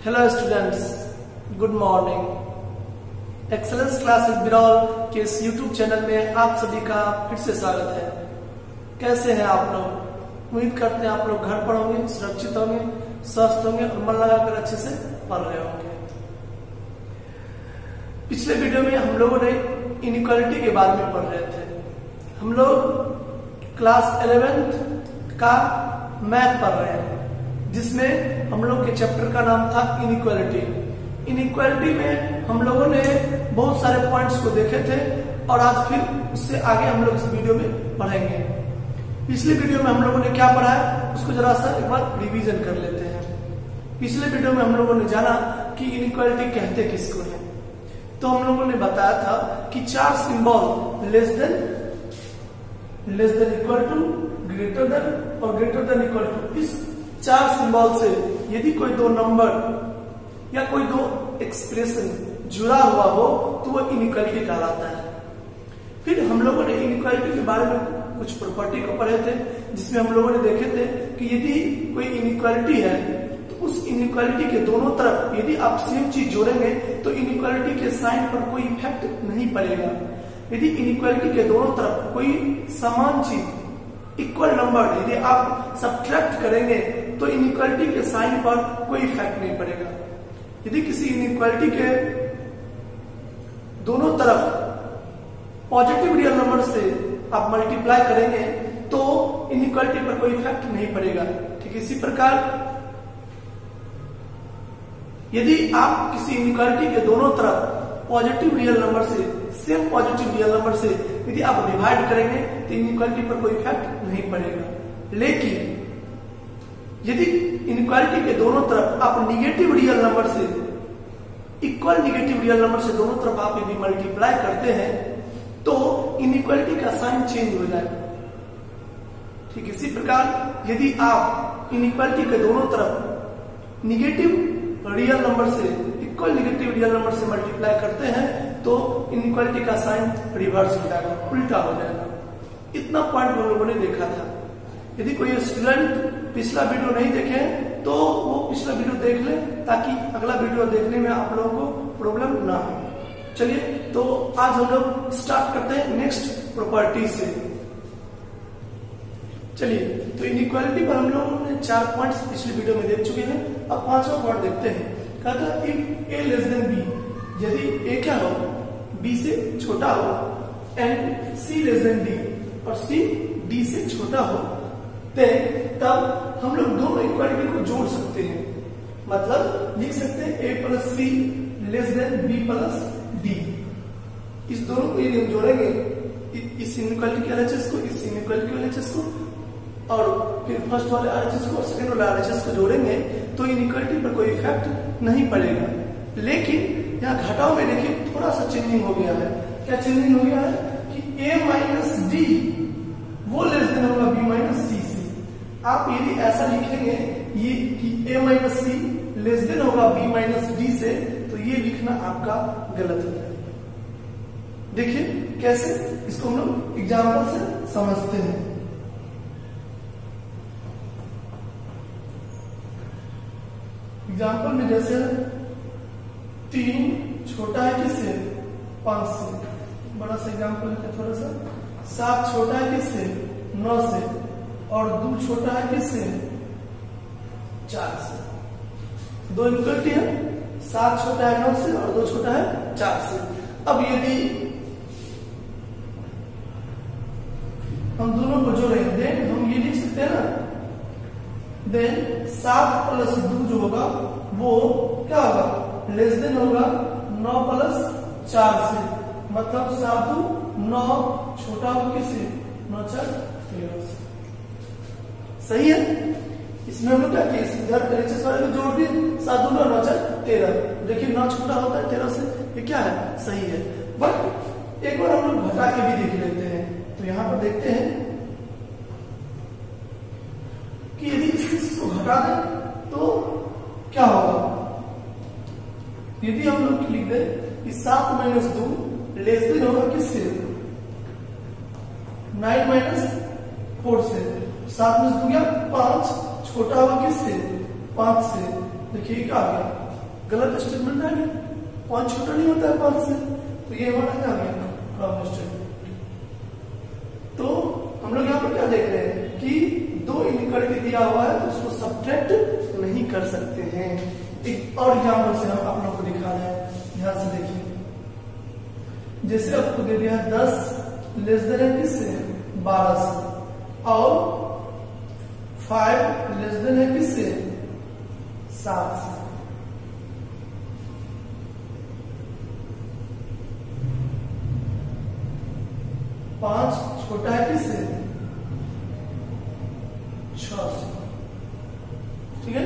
Hello students, good morning. Excellence class with बिरॉल के इस यूट्यूब चैनल में आप सभी का फिर से स्वागत है। कैसे हैं आप लोग? उम्मीद करते हैं आप लोग घर पर होंगे, सुरक्षित होंगे, स्वस्थ होंगे और मन लगाकर अच्छे से पढ़ रहे होंगे। पिछले वीडियो में हम लोगों ने इनइक्वालिटी के बारे में पढ़ रहे थे। हम लोग क्लास 11th का मैथ पढ़ रहे हैं, जिसमें हम लोग के चैप्टर का नाम था इनइक्वालिटी। इनइक्वालिटी में हम लोगों ने बहुत सारे पॉइंट्स को देखे थे और आज फिर उससे आगे हम लोग इस वीडियो में पढ़ेंगे। पिछले वीडियो में हम लोगों ने क्या पढ़ा है उसको जरा सा एक बार रिवीजन कर लेते हैं। पिछले वीडियो में हम लोगों ने जाना कि इनइक्वालिटी कहते किसको है। तो हम लोगों ने बताया था कि चार symbol less than equal to, greater than और ग्रेटर देन इक्वल टू, इस चार सिंबल से यदि कोई दो नंबर या कोई दो एक्सप्रेशन जुड़ा हुआ हो तो वो इनइक्वालिटी कहलाता है। फिर हम लोगों ने इनइक्वालिटी के बारे में कुछ प्रॉपर्टी को पढ़े थे, जिसमें हम लोगों ने देखे थे कि यदि कोई इनइक्वालिटी है तो उस इनइक्वालिटी के दोनों तरफ यदि आप सेम चीज जोड़ेंगे तो इनइक्वालिटी के साइन पर कोई इफेक्ट नहीं पड़ेगा। यदि इनइक्वालिटी के दोनों तरफ कोई समान चीज, इक्वल नंबर यदि आप सब्ट्रैक्ट करेंगे तो इनइक्वालिटी के साइन पर कोई इफेक्ट नहीं पड़ेगा। यदि किसी इनइक्वालिटी के दोनों तरफ पॉजिटिव रियल नंबर से आप मल्टीप्लाई करेंगे तो इनइक्वालिटी पर कोई इफेक्ट नहीं पड़ेगा। ठीक इसी प्रकार यदि आप किसी इनइक्वालिटी के दोनों तरफ पॉजिटिव रियल नंबर से, सेम पॉजिटिव रियल नंबर से यदि आप डिवाइड करेंगे तो इनइक्वालिटी पर कोई इफेक्ट नहीं पड़ेगा। लेकिन यदि इनइक्वालिटी के दोनों तरफ आप निगेटिव रियल नंबर से, इक्वल निगेटिव रियल नंबर से दोनों तरफ आप यदि मल्टीप्लाई करते हैं तो इनइक्वालिटी का साइन चेंज हो जाएगा। ठीक इसी प्रकार यदि आप इनइक्वालिटी के दोनों तरफ निगेटिव रियल नंबर से, इक्वल निगेटिव रियल नंबर से मल्टीप्लाई करते हैं तो इनइक्वालिटी का साइन रिवर्स हो जाएगा, उल्टा हो जाएगा। इतना पॉइंट हम लोगों ने देखा था। यदि कोई स्टूडेंट पिछला वीडियो नहीं देखे तो वो पिछला वीडियो देख ले, ताकि अगला वीडियो देखने में आप लोगों को प्रॉब्लम ना हो। चलिए तो आज हम लोग स्टार्ट करते हैं नेक्स्ट प्रॉपर्टी से। चलिए तो इनइक्वालिटी पर हम लोगों ने 4 पॉइंट्स पिछले वीडियो में देख चुके हैं। अब 5वां पॉइंट देखते हैं। कहता है if A less than B, यदि ए क्या हो, बी से छोटा हो, and C less than D और सी डी से छोटा हो, तब हम लोग दोनों इक्वालिटी को जोड़ सकते हैं। मतलब लिख सकते हैं A plus C less than B plus D. इस दोनों को यदि हम जोड़ेंगे, इस इनइक्वालिटी के एलएचएस को, इस इनइक्वालिटी के एलएचएस को और फिर फर्स्ट वाले आरएचएस को और सेकंड वाले आरएचएस को जोड़ेंगे तो इनइक्वालिटी पर कोई इफेक्ट नहीं पड़ेगा। लेकिन यहाँ घटाव में देखिए थोड़ा सा चेंजिंग हो गया है। क्या चेंजिंग हो गया है कि a माइनस डी वो लेस देन होगा b माइनस सी से। आप यदि ऐसा लिखेंगे ये कि a minus C less than होगा b माइनस डी से, तो ये लिखना आपका गलत हो जाएगा। देखिए कैसे, इसको हम लोग एग्जाम्पल से समझते हैं। एग्जाम्पल में जैसे 3 छोटा है किससे, 5 से, बड़ा सा एग्जाम्पल है थोड़ा सा। 7 छोटा है किससे, 9 से, और 2 छोटा है किससे, 4 से। 2 इक्वलिटी है, 7 छोटा है 9 से और 2 छोटा है 4 से। अब यदि हम दोनों को जोड़ें देन हम ये लिख सकते हैं ना, देन 7 प्लस 2 जो होगा वो क्या होगा, लेस देन होगा 9 प्लस 4 से। मतलब 7 2 9 छोटा होगा किससे, 9 4 13 से। सही है। इसमें हम लोग क्या किए, इधर एलएचएस वाले को जोड़ दिए, 7 2 9 4 13। देखिए 9 छोटा होता है 13 से, ये क्या है, सही है। बट एक बार हम लोग घटा के भी देख लेते हैं। तो यहां पर देखते हैं कि यदि इस चीज को घटा दें तो क्या होगा। यदि हम लोग लिख दें कि 7 माइनस 2 लेस देन होगा किससे, 9 माइनस 4 से। 7 में 2 गया 5, छोटा होगा किससे, 5 से। देखिए क्या आ गया गलत स्टेटमेंट आ गया, 5 छोटा नहीं होता है 5 से, तो ये हमारा क्या आ गया रॉन्ग स्टेटमेंट। तो हम लोग यहाँ पर क्या देख रहे हैं कि 2 इनइक्वालिटी दिया हुआ है तो उसको सब्ट्रैक्ट नहीं कर सकते हैं। एक और एग्जाम्पल से हम आप लोग को दिखा रहे हैं, ध्यान से देखिए। जैसे आपको दे दिया 10 लेस देन है किससे 12 से, और 5 लेस देन है किससे 7 से। पांच छोटा है किससे 6 से, ठीक है।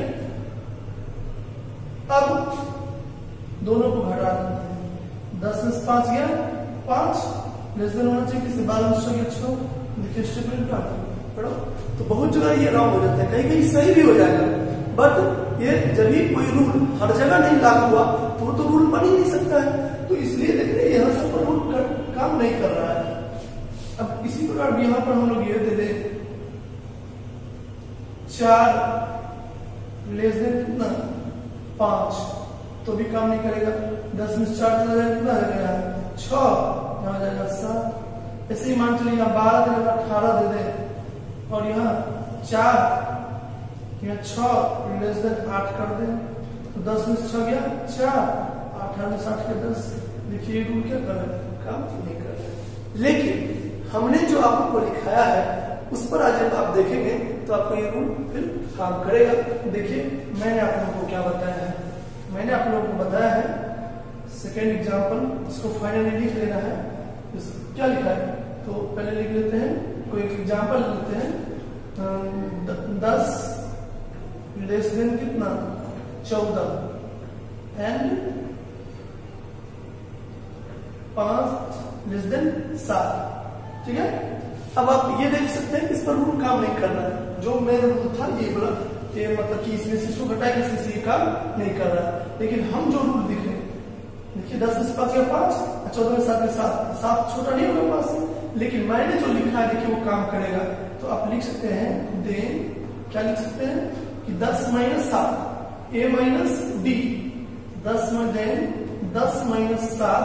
अब दोनों को घटा देते हैं, 10 में से 5 गया 5, लेस देन होना चाहिए किससे 12 में 6 गया 6। देखिए स्टेटमेंट का पढ़ो, तो बहुत जगह ये रॉन्ग हो जाता है, कहीं कहीं सही भी हो जाएगा, बट ये जब भी कोई रूल हर जगह नहीं लागू हुआ तो रूल बन ही नहीं सकता है। तो इसलिए देख रहे यहाँ सब पर रूल काम नहीं कर रहा है। अब इसी प्रकार यहाँ पर हम लोग ये दे दे 4 लेस देन कितना 5, तो भी काम नहीं करेगा। 10 में 4 चला जाएगा कितना हो गया 6, यहाँ जाएगा 7। ऐसे ही मान चलिए यहाँ 12 दे 18 दे दे, और यहाँ 4 यहाँ 6 लेस देन 8 कर दे, तो 10 में 6 गया 4, 8 में 60 के 10। देखिए रूल क्या कर रहा है, काम नहीं कर रहा है। लेकिन हमने जो आपको लिखाया है उस पर आज आप देखेंगे तो आपको ये रूल फिर काम करेगा। देखिए मैंने आप लोगों को क्या बताया है, मैंने आप लोगों को बताया है सेकेंड एग्जांपल, इसको फाइनली लिख लेना है। क्या लिखा है तो पहले लिख लेते हैं, कोई एक एग्जांपल लेते हैं। 10 लेस देन कितना 14 एंड 5 लेस देन 7, ठीक है। अब आप ये देख सकते हैं इस पर रूल काम नहीं कर रहा है। जो मेरा रूल था ये बोला ये मतलब कि इसमें से इसको घटाएगा, इसमें से ये काम नहीं कर रहा है। लेकिन हम जो रूल दिखे, देखिए 10 में से 5 गया 5, 14 में 7 में 7 छोटा नहीं होगा 5 से, लेकिन मैंने जो लिखा है देखिए वो काम करेगा। तो आप लिख सकते हैं देन, क्या लिख सकते हैं कि 10 माइनस 7 a माइनस b, 10 में देन 10 माइनस 7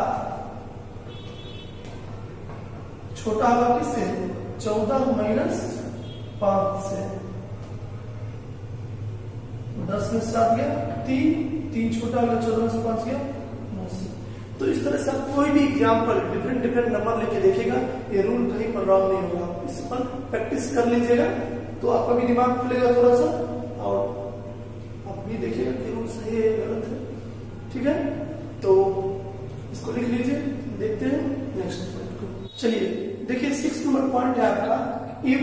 छोटा होगा किससे 14 माइनस 5 से, 10 में 7 गया 3 छोटा होगा 14 में 5 गया 9 से। तो इस तरह से आप कोई भी एग्जाम्पल डिफरेंट नंबर लेके देखेगा, ये रूल कहीं पर रॉन्ग नहीं होगा। इस पर प्रैक्टिस कर लीजिएगा तो आपका भी दिमाग खुलेगा थोड़ा सा, और आप भी देखिएगा कि रूल सही है गलत है, ठीक है। तो इसको लिख लीजिए, देखते हैं नेक्स्ट पॉइंट को। चलिए देखिए 6 नंबर पॉइंट है आपका, इफ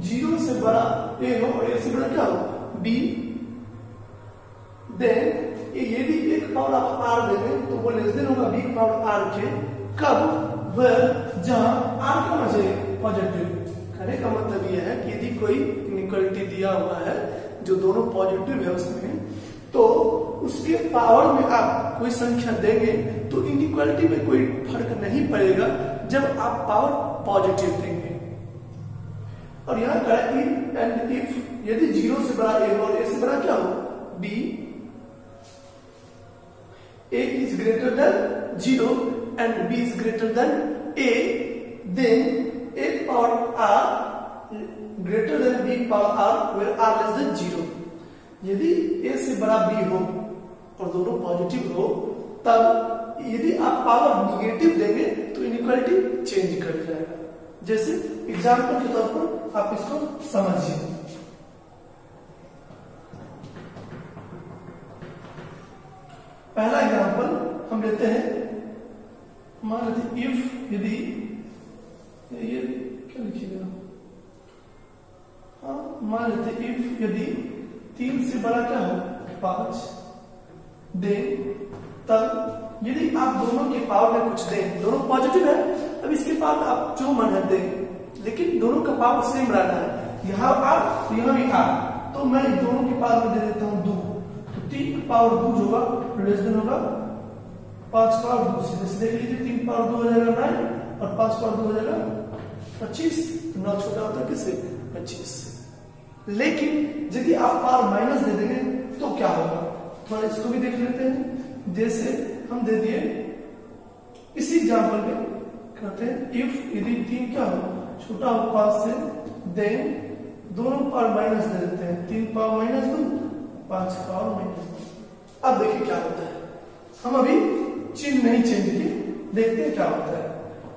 0 से बड़ा a हो और a से बड़ा क्या हो b, देन यदि एक पावर आप r देंगे तो वो लेस देन होगा b पावर r के, कब वह जहां r क्या होना चाहिए पॉजिटिव। कहने का मतलब यह है कि यदि कोई इनइक्वालिटी दिया हुआ है जो दोनों पॉजिटिव है उसमें, तो उसके पावर में आप कोई संख्या देंगे तो इनइक्वालिटी में कोई फर्क नहीं पड़ेगा जब आप पावर पॉजिटिव देंगे। और यहाँ का इफ एंड इफ यदि 0 से बड़ा a और a से बड़ा क्या हो b, a is greater than 0 and b is greater than a, then a power r greater than b power r where r less than 0। यदि a से बड़ा b हो और दोनों पॉजिटिव हो, तब यदि आप पावर निगेटिव देंगे तो इनइक्वालिटी चेंज कर जाएगा। जैसे एग्जाम्पल के तौर पर आप इसको समझिए। पहला एग्जाम्पल हम लेते हैं, मान लेते इफ यदि ये क्या लिखिएगा, हाँ मान लेते इफ यदि 3 से बड़ा क्या हो 5 दें, तब यदि आप दोनों के पावर में कुछ दें, दोनों पॉजिटिव है, अब इसके बाद आप जो मन है दें, लेकिन दोनों का पावर सेम रहना है, यहाँ आर तो यहाँ भी आर, तो मैं दोनों के पावर में दे देता हूँ 2, तो 3 का पावर 2 होगा लेस देन होगा 5 पावर 2 से। जैसे देख लीजिए 3 पावर 2 हो जाएगा 9 और 5 पावर 2 हो जाएगा 25, तो 9 छोटा होता है किससे 25 से। लेकिन यदि आप पावर माइनस दे देंगे तो क्या होगा, थोड़ा इसको भी देख लेते हैं। जैसे हम दे दिए इसी एग्जाम्पल में कहते हैं इफ यदि 3 क्या हो छोटा हो 5 से, देन दोनों पावर माइनस दे देते हैं, 3 पावर माइनस 2, 5 पावर माइनस 2। अब देखिए क्या होता है, हम अभी चिन्ह नहीं चेंज किए, देखते हैं क्या होता है।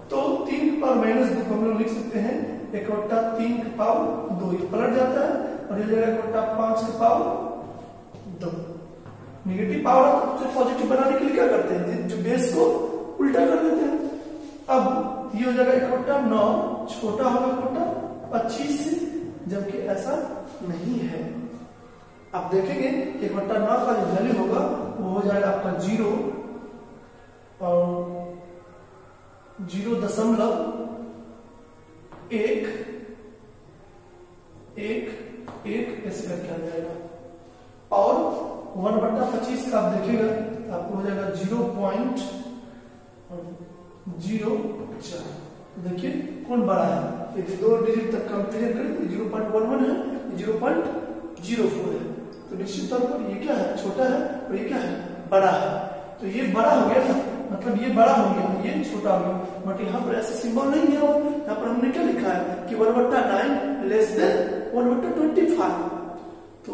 तो 3 पावर माइनस 2 को हम लोग लिख सकते हैं 1 बटा 3 की पावर 2, ये पलट जाता है और ये जगह 1 बटा 5 की पावर 2। नेगेटिव पावर को पॉजिटिव बनाने के लिए क्या करते हैं, जो बेस को उल्टा कर देते हैं। अब ये हो जाएगा 1 बटा 9, छोटा होगा 1 बटा 25 से, जबकि ऐसा नहीं है। अब देखेंगे 1 बटा 9 का जो वैल्यू होगा वो हो जाएगा आपका 0 और 0.1 ऐसे करके आ जाएगा। और 1 बटा 25 का आप देखेगा तो आपको हो जाएगा 0.04। देखिए कौन बड़ा है, यदि 2 डिजिट तक कंपेयर करें तो 0.11 है, 0.04 है। तो निश्चित तौर पर ये क्या है, छोटा है और ये क्या है, बड़ा है। तो ये बड़ा हो गया था, मतलब ये बड़ा हो गया, ये छोटा हो गया। बट यहाँ पर ऐसा सिंबल नहीं है, यहाँ पर हमने क्या लिखा है कि 1/9 लेस देन 1/25। तो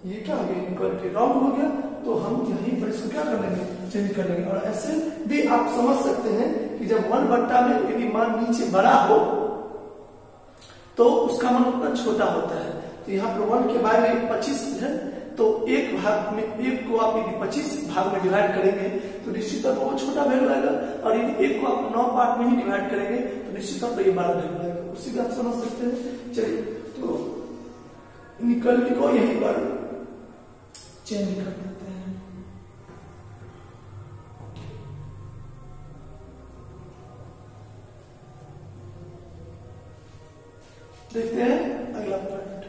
ये क्या हो गया, इक्वलिटी रॉन्ग हो गया। तो हम यहीं पर इसको क्या कर लेंगे, चेंज कर लेंगे। और ऐसे भी आप समझ सकते हैं कि जब 1 बट्टा में यदि मान नीचे बड़ा हो तो उसका मान उतना छोटा होता है। तो यहाँ पर 1 के बारे में 25 है, तो एक भाग में, एक को आप यदि 25 भाग में डिवाइड करेंगे तो निश्चित तौर पर वो छोटा वैल्यू आएगा, और यदि एक को आप 9 पार्ट में ही डिवाइड करेंगे तो निश्चित तौर पर ये बड़ा वैल्यू आएगा। उसी भी आप समझ सकते हैं। चलिए तो इक्वलिटी को यहीं पर चेंज कर देते हैं। देखते हैं अगला पॉइंट।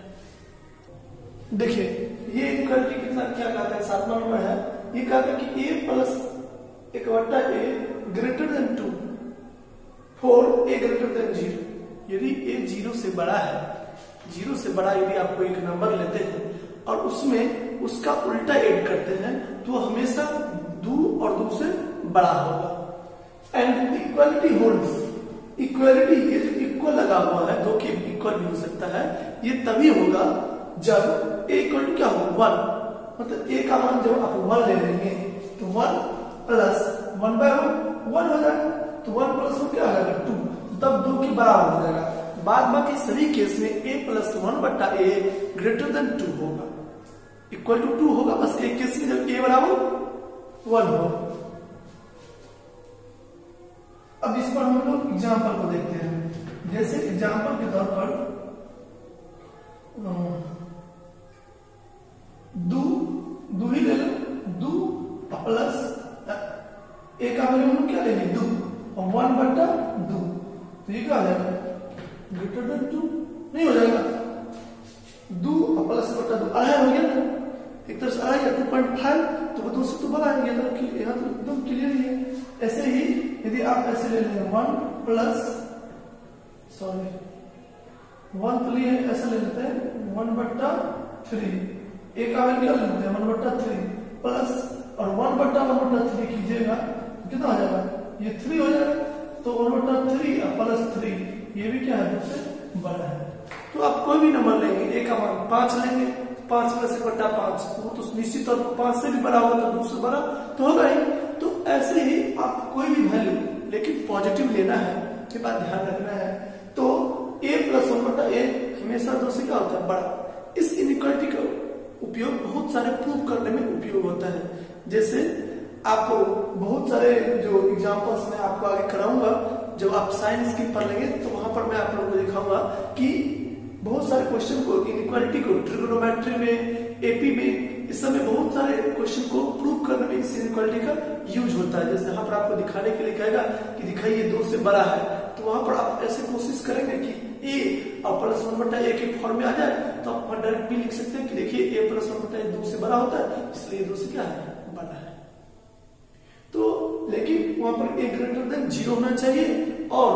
देखिए ये इक्वलिटी कितना क्या कहता है, 7वां नंबर है। ये कहता है कि a प्लस 1 बटा a greater than 2 for a greater than 0। यदि a 0 से बड़ा है, 0 से बड़ा यदि आपको एक नंबर लेते हैं और उसमें उसका उल्टा ऐड करते हैं तो हमेशा 2 और 2 से बड़ा होगा। एंड इक्वलिटी होल्ड्स, इक्वलिटी ये जो इक्वल लगा हुआ है, 2 के इक्वल भी हो सकता है, ये तभी होगा जब a इक्वल टू क्या हो 1, मतलब a का मान जब आप 1 ले लेंगे तो 1 प्लस 1/1 हो जाएगा। तो 1 प्लस 1 क्या हो जाएगा 2, तब 2 के बराबर हो जाएगा। बाद बाकी सभी केस में a प्लस 1 बटा a ग्रेटर देन 2 होगा, इक्वल टू 2 होगा। बस एक केस में जब a बराबर 1 हो। अब इस पर हम लोग एग्जाम्पल को देखते हैं। जैसे एग्जाम्पल के तौर पर 2 ही ले लो, 2 प्लस a का वैल्यू हम क्या लेंगे 2 और 1 बटा 2, तो ये क्या हो जाएगा ग्रेटर देन 2 नहीं हो जाएगा। 2 प्लस बटा 2 अढ़ाई हो गया ना, एक तरह से अढ़ाई या 2.5, तो वो 2 से तो बड़ा है, यहाँ तो एकदम क्लियर ही है। ऐसे ही यदि आप ऐसे ले लेंगे 1 प्लस 1 तो लिए ऐसे ले लेते हैं 1 बटा 3, एक का वैल्यू क्या ले लेते हैं 1 बटा 3 प्लस और 1 बटा 3 कीजिएगा कितना हो जाएगा, ये 3 हो जाएगा। तो 1 बटा 3 प्लस 3 ये भी क्या है 2 से बड़ा है। तो आप कोई भी नंबर लेंगे, a का मान 5 लेंगे, 5 प्लस 1 बटा 5, वो तो निश्चित तौर पर 5 से भी बड़ा होगा तो 2 से बड़ा तो होगा ही। तो ऐसे ही आप कोई भी वैल्यू लेकिन पॉजिटिव लेना है, के बाद ध्यान रखना है। तो a प्लस 1 बटा a हमेशा 2 से क्या होता है बड़ा। इस इनइक्वालिटी का उपयोग बहुत सारे प्रूव करने में उपयोग होता है। जैसे आपको बहुत सारे जो एग्जांपल्स मैं आपको आगे कराऊंगा, जब आप साइंस की पढ़ लेंगे तो वहां पर मैं आप लोगों को दिखाऊंगा कि बहुत सारे क्वेश्चन को, इनइक्वालिटी को ट्रिगोनोमेट्री में, एपी में, इस समय बहुत सारे क्वेश्चन को प्रूव करने में इस इनइक्वालिटी का यूज होता है। जैसे यहाँ पर आपको दिखाने के लिए कहेगा कि दिखाइए 2 से बड़ा है, तो वहां पर आप ऐसे कोशिश करेंगे कि a और प्लस 1 बटा a के फॉर्म में आ जाए, तो आप डायरेक्ट भी लिख सकते हैं कि देखिए a प्लस 1 बटा 2 से बड़ा होता है, इसलिए 2 से क्या है बड़ा है। तो लेकिन वहां पर a ग्रेटर देन 0 होना चाहिए और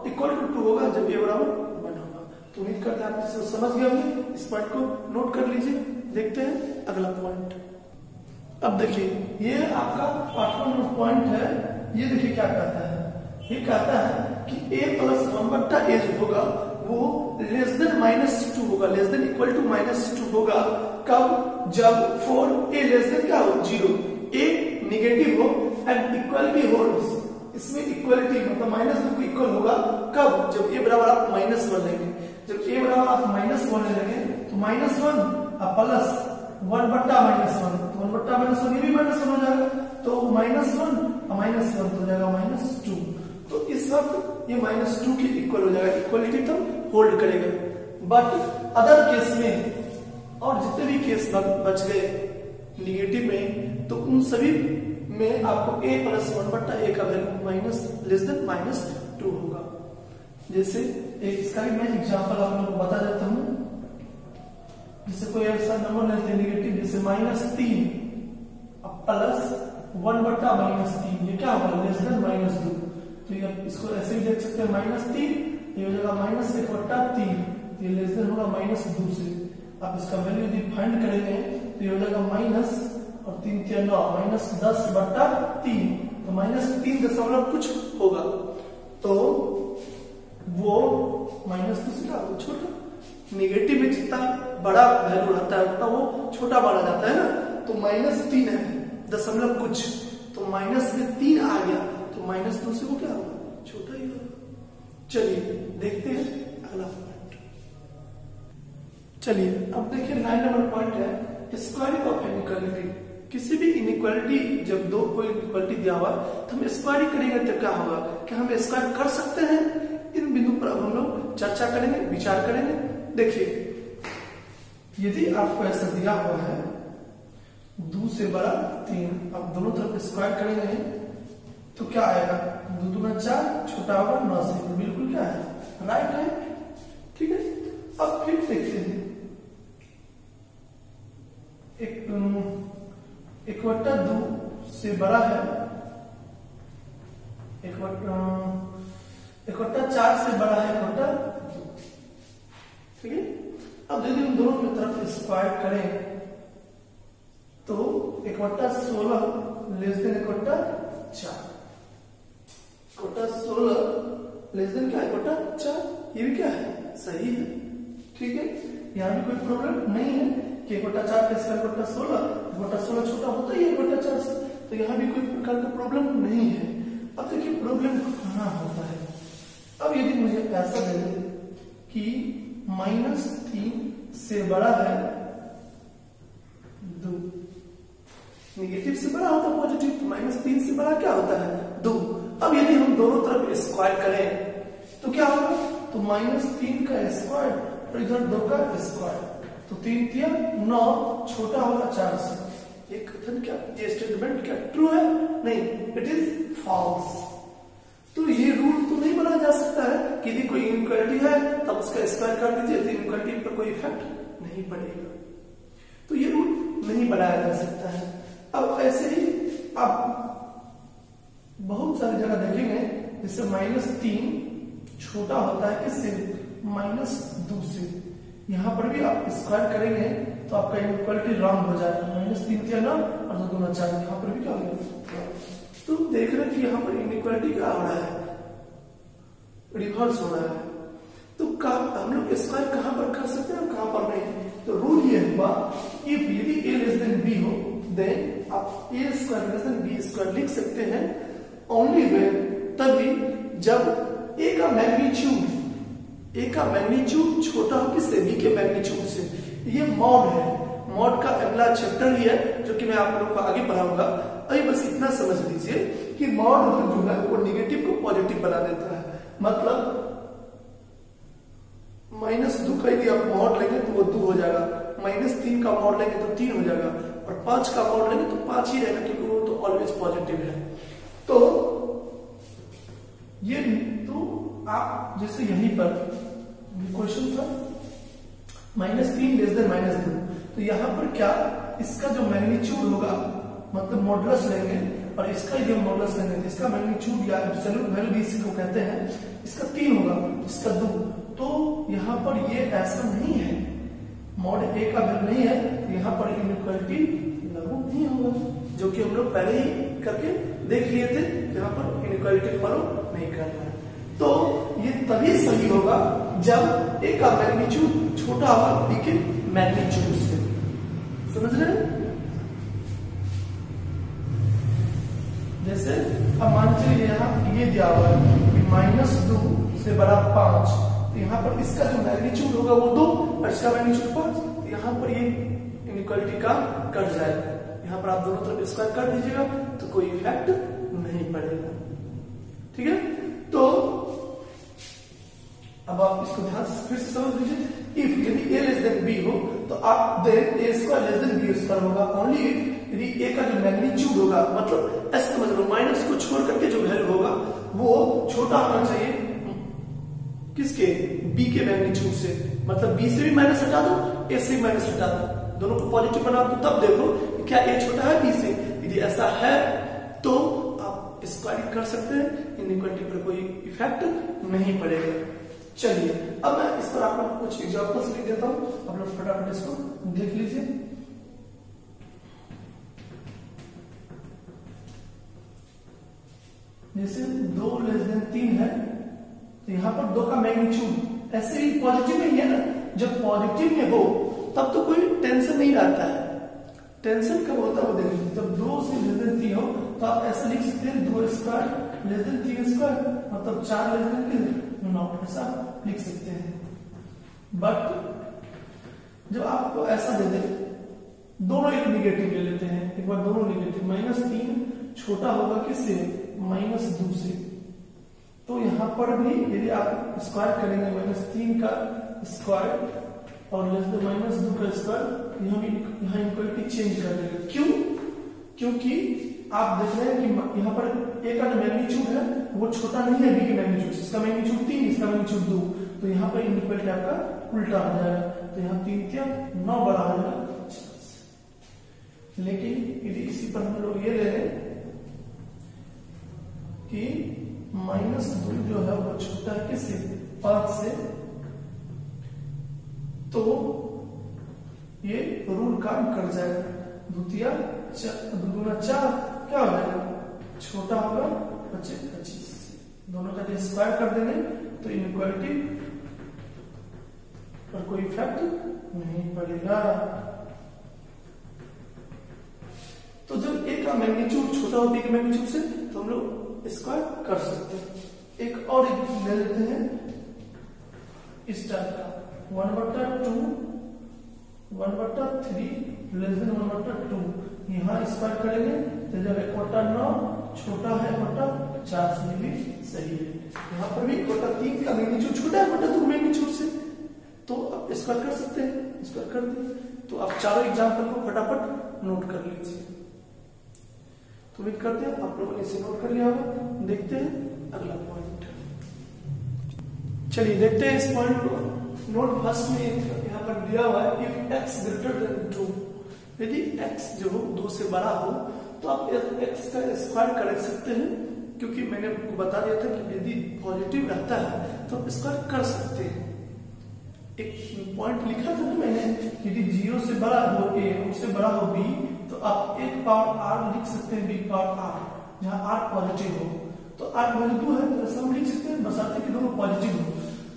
इक्वल टू 2 होगा जब a बराबर 1 होगा। तो उम्मीद करते हैं आप समझ गए होंगे, इस पॉइंट को नोट कर लीजिए। देखते हैं अगला पॉइंट। अब देखिए ये आपका 8वां नंबर पॉइंट है। ये देखिए क्या कहता है, ये कहता है कि a प्लस 1/a जो होगा वो लेस देन -2 होगा, लेस देन इक्वल टू -2 होगा। कब? जब फॉर a लेस देन क्या हो 0, a निगेटिव हो एंड इक्वल भी हो, इसमें इक्वलिटी मतलब -2 को इक्वल होगा। कब? जब a बराबर आप -1 लेंगे, जब a बराबर आप -1 लेंगे तो -1 प्लस 1/-1 तो 1/-1 ये भी -1 हो जाएगा, तो -1 और -1 तो हो जाएगा -2। तो इस वक्त ये -2 के इक्वल हो जाएगा, इक्वलिटी तो होल्ड करेगा। बट अदर केस में और जितने भी केस बच गए निगेटिव में, तो उन सभी में आपको a प्लस 1/a का वैल्यू लेस देन -2 होगा। जैसे इसका भी मैं एग्जांपल आप लोगों को बता देता हूं। जैसे कोई ऐसा नंबर लेते हैं निगेटिव, जैसे -3 प्लस 1/-3, ये क्या होगा लेस देन -2। तो ये इसको ऐसे भी देख सकते हैं, -3 ये हो जाएगा -1/3, ये लेस देन होगा -2 से। आप इसका वैल्यू यदि फाइंड करेंगे तो ये हो जाएगा माइनस और 3 3 9 -10/3, तो -3 दशमलव कुछ होगा, तो वो -2 से क्या होगा छोटा। निगेटिव में जितना बड़ा वैल्यू रहता है उतना वो छोटा माना जाता है ना, तो -3 है दशमलव कुछ, तो माइनस में 3 आ गया, तो -2 से वो क्या होगा छोटा ही होगा। चलिए देखते हैं अगला पॉइंट। चलिए अब देखिए 9 नंबर पॉइंट है स्क्वायरिंग ऑफ इनइक्वालिटी। किसी भी इनइक्वालिटी जब दो कोई इनइक्वालिटी दिया हुआ तो हम स्क्वायरिंग करेंगे तो क्या होगा, क्या हम स्क्वायर कर सकते हैं? इन बिंदु पर अब हम लोग चर्चा करेंगे, विचार करेंगे। देखिए यदि आपको ऐसा दिया हुआ है 2 से बड़ा 3, अब दोनों तरफ स्क्वायर करेंगे तो क्या आएगा, 2 दूना 4 छोटा होगा 9 से, तो बिल्कुल क्या है राइट है, ठीक है। अब फिर देखते हैं 1/2 से बड़ा है 1/4 से बड़ा है 1/2, ठीक है। अब यदि हम दोनों की तरफ स्क्वायर करें तो 1/16 लेस देन 1/4, 1/16 लेस देन क्या है 1/4, ये भी क्या है सही है, ठीक है। यहाँ भी कोई प्रॉब्लम नहीं है कि 1/4 का स्क्वायर 1/16 छोटा होता ही है 1/4 से, तो यहाँ भी कोई प्रकार का प्रॉब्लम नहीं है। अब देखिए प्रॉब्लम कहाँ होता है। अब यदि मुझे ऐसा दे दे कि -3 से बड़ा है 2, निगेटिव से बड़ा होता है पॉजिटिव, तो -3 से बड़ा क्या होता है 2। अब यदि हम दोनों तरफ स्क्वायर करें तो क्या होगा, तो -3 का स्क्वायर और इधर 2 का स्क्वायर, तो 3 3 9 छोटा होगा 4 से। ये कथन क्या, ये स्टेटमेंट क्या ट्रू है? नहीं, इट इज फॉल्स। तो ये रूल तो नहीं बनाया जा सकता है कि यदि कोई इनइक्वालिटी है तब उसका स्क्वायर कर दीजिए, यदि इनइक्वालिटी पर कोई इफेक्ट नहीं पड़ेगा, तो ये रूल नहीं बनाया जा सकता है। अब ऐसे ही आप बहुत सारी जगह देखेंगे जैसे -3 छोटा होता है किससे, -2 से। यहां पर भी आप स्क्वायर करेंगे तो आपका इनइक्वालिटी रॉन्ग हो जाएगा, -3 3 9 और 2 दूना 4, यहाँ पर भी क्या होगा। तो देख रहे हैं कि यहाँ पर इनइक्वालिटी क्या हो रहा है, रिवर्स हो रहा है। तो हम लोग स्क्वायर कहां पर कर सकते हैं और कहां पर नहीं। तो रूल ये हुआ कि यदि a लेस देन b हो देन आप a square less than b square लिख सकते हैं ओनली वेन, तभी जब a का मैग्नीट्यूड छोटा हो किससे, b के मैग्नीट्यूड से। ये मॉड है, मॉड का अगला चैप्टर ही है जो कि मैं आप लोगों को आगे पढ़ाऊंगा। अभी बस इतना समझ लीजिए कि मॉड जो है वो निगेटिव को पॉजिटिव बना देता है। मतलब -2 का यदि आप मॉड लेंगे तो वो 2 हो जाएगा, -3 का मॉड लेंगे तो 3 हो जाएगा, और 5 का मॉड लेंगे तो 5 ही रहेगा क्योंकि वो तो ऑलवेज पॉजिटिव है। तो ये तो आप जैसे यहीं पर क्वेश्चन था -3 लेस देन -2, तो यहां पर क्या इसका जो मैग्नीट्यूड होगा मतलब मॉडुलस लेंगे और इसका यदि हम मॉडुलस लेंगे तो इसका मैग्नीट्यूड या एब्सोल्यूट वैल्यू इसको कहते हैं, इसका 3 होगा, इसका 2। तो यहाँ पर ये ऐसा नहीं है, मॉड a का वैल्यू नहीं है, तो यहाँ पर इनइक्वालिटी लागू नहीं होगा। जो कि हम लोग पहले ही करके देख लिए थे, यहाँ पर इनइक्वालिटी फॉलो नहीं करना है। तो ये तभी सही होगा जब ए का मैग्नीट्यूड छोटा होगा बी के मैग्नीट्यूड से। समझ रहे हैं? जैसे अब मान चलिए यहाँ ये दिया हुआ है -2 से बड़ा 5, तो यहाँ पर इसका जो मैग्नीट्यूड होगा वो 2 और इसका मैग्नीट्यूड 5, तो यहाँ पर ये इनइक्वालिटी का कट जाएगा। यहाँ पर आप दोनों तरफ स्क्वायर कर दीजिएगा तो कोई इफेक्ट नहीं पड़ेगा। ठीक है, तो अब आप इसको ध्यान से फिर से समझ लीजिए। इफ यदि a लेस देन b हो तो आप then a square less than b square होगा ओनली इफ यदि a का जो मैग्नीट्यूड होगा, मतलब s समझ लो, माइनस को छोड़ करके जो वैल्यू होगा वो छोटा होना चाहिए किसके, b के मैग्नीट्यूड से। मतलब b से भी माइनस हटा दो, a से भी माइनस हटा दो, दोनों को पॉजिटिव बना दो, तब देखो क्या a छोटा है b से। यदि ऐसा है तो आप स्क्वायर कर सकते हैं, इनइक्वालिटी पर कोई इफेक्ट नहीं पड़ेगा। चलिए अब मैं इस पर आप लोग कुछ एग्जांपल्स लिख देता हूं, आप लोग फटाफट इसको देख लीजिए। जैसे 2 लेस देन 3 है तो यहाँ पर 2 का मैग्नीट्यूड ऐसे ही पॉजिटिव में ही है ना, जब पॉजिटिव में हो तब तो कोई टेंशन नहीं रहता है। टेंशन कब होता है वो देख लीजिए, जब 2 से लेस देन 3 हो तो आप ऐसे लिख सकते हैं 2 स्क्वायर लेस देन 3 स्क्वायर, मतलब 4 लेस देन 9, ऐसा लिख सकते हैं। बट जब आपको ऐसा दे दे, दोनों एक निगेटिव ले लेते हैं, एक बार दोनों निगेटिव, -3 छोटा होगा किससे, -2 से, तो यहां पर भी यदि आप स्क्वायर करेंगे -3 का स्क्वायर और लेस देन -2 का स्क्वायर, यहाँ इक्वलिटी चेंज कर देंगे। क्यों? क्योंकि आप देख रहे हैं कि यहाँ पर a का जो मैग्नीट्यूड है वो छोटा नहीं है b के मैग्नीट्यूड से, इसका मैग्नीट्यूड 3, इसका मैग्नीट्यूड 2, तो यहाँ पर इनइक्वालिटी आपका उल्टा हो जाएगा, तो यहाँ 3 क्या 9 बड़ा हो जाएगा 50। लेकिन यदि इसी पर हम लोग ये ले लें कि -2 जो है वो छोटा है किससे, 5 से, तो ये रूल काम कर जाएगा, द्वितीय 4 क्या हो जाएगा, छोटा होगा 25, दोनों का जो स्क्वायर कर देंगे तो इनइक्वालिटी पर कोई इफेक्ट नहीं पड़ेगा। तो जब a का मैग्नीट्यूड छोटा हो b के मैग्नीट्यूड से तो हम लोग स्क्वायर कर सकते हैं। एक और ले लेते हैं इस टाइप का 1/2 1/3 लेस देन 1/2, यहाँ स्क्वायर करेंगे तो जब 1/9 छोटा है 1/4 से भी सही है। यहाँ पर भी 1/3 का मैग्नीट्यूड छोटा है 1/2 मैग्नीट्यूड से, तो आप स्क्वायर कर सकते हैं, स्क्वायर कर दिए। तो आप चारों एग्जाम्पल को फटाफट नोट कर लीजिए। तो उम्मीद करते हैं आप लोगों ने इसे नोट कर लिया होगा। देखते हैं अगला पॉइंट। चलिए देखते हैं इस पॉइंट को। नोट फर्स्ट में यहाँ पर दिया हुआ है इफ x ग्रेटर देन 2, यदि x जो 2 से बड़ा हो तो आप x का स्क्वायर कर सकते हैं, क्योंकि मैंने आपको बता दिया था कि यदि पॉजिटिव रहता है तो स्क्वायर कर सकते हैं। एक पॉइंट लिखा था ना मैंने, यदि 0 से बड़ा हो a, उससे बड़ा हो b, तो आप 1 पावर r लिख सकते हैं, b पावर r, जहां r पॉजिटिव हो। तो r वैल्यू 2 है तो ऐसा हम लिख सकते हैं, बशर्ते कि दोनों पॉजिटिव हो।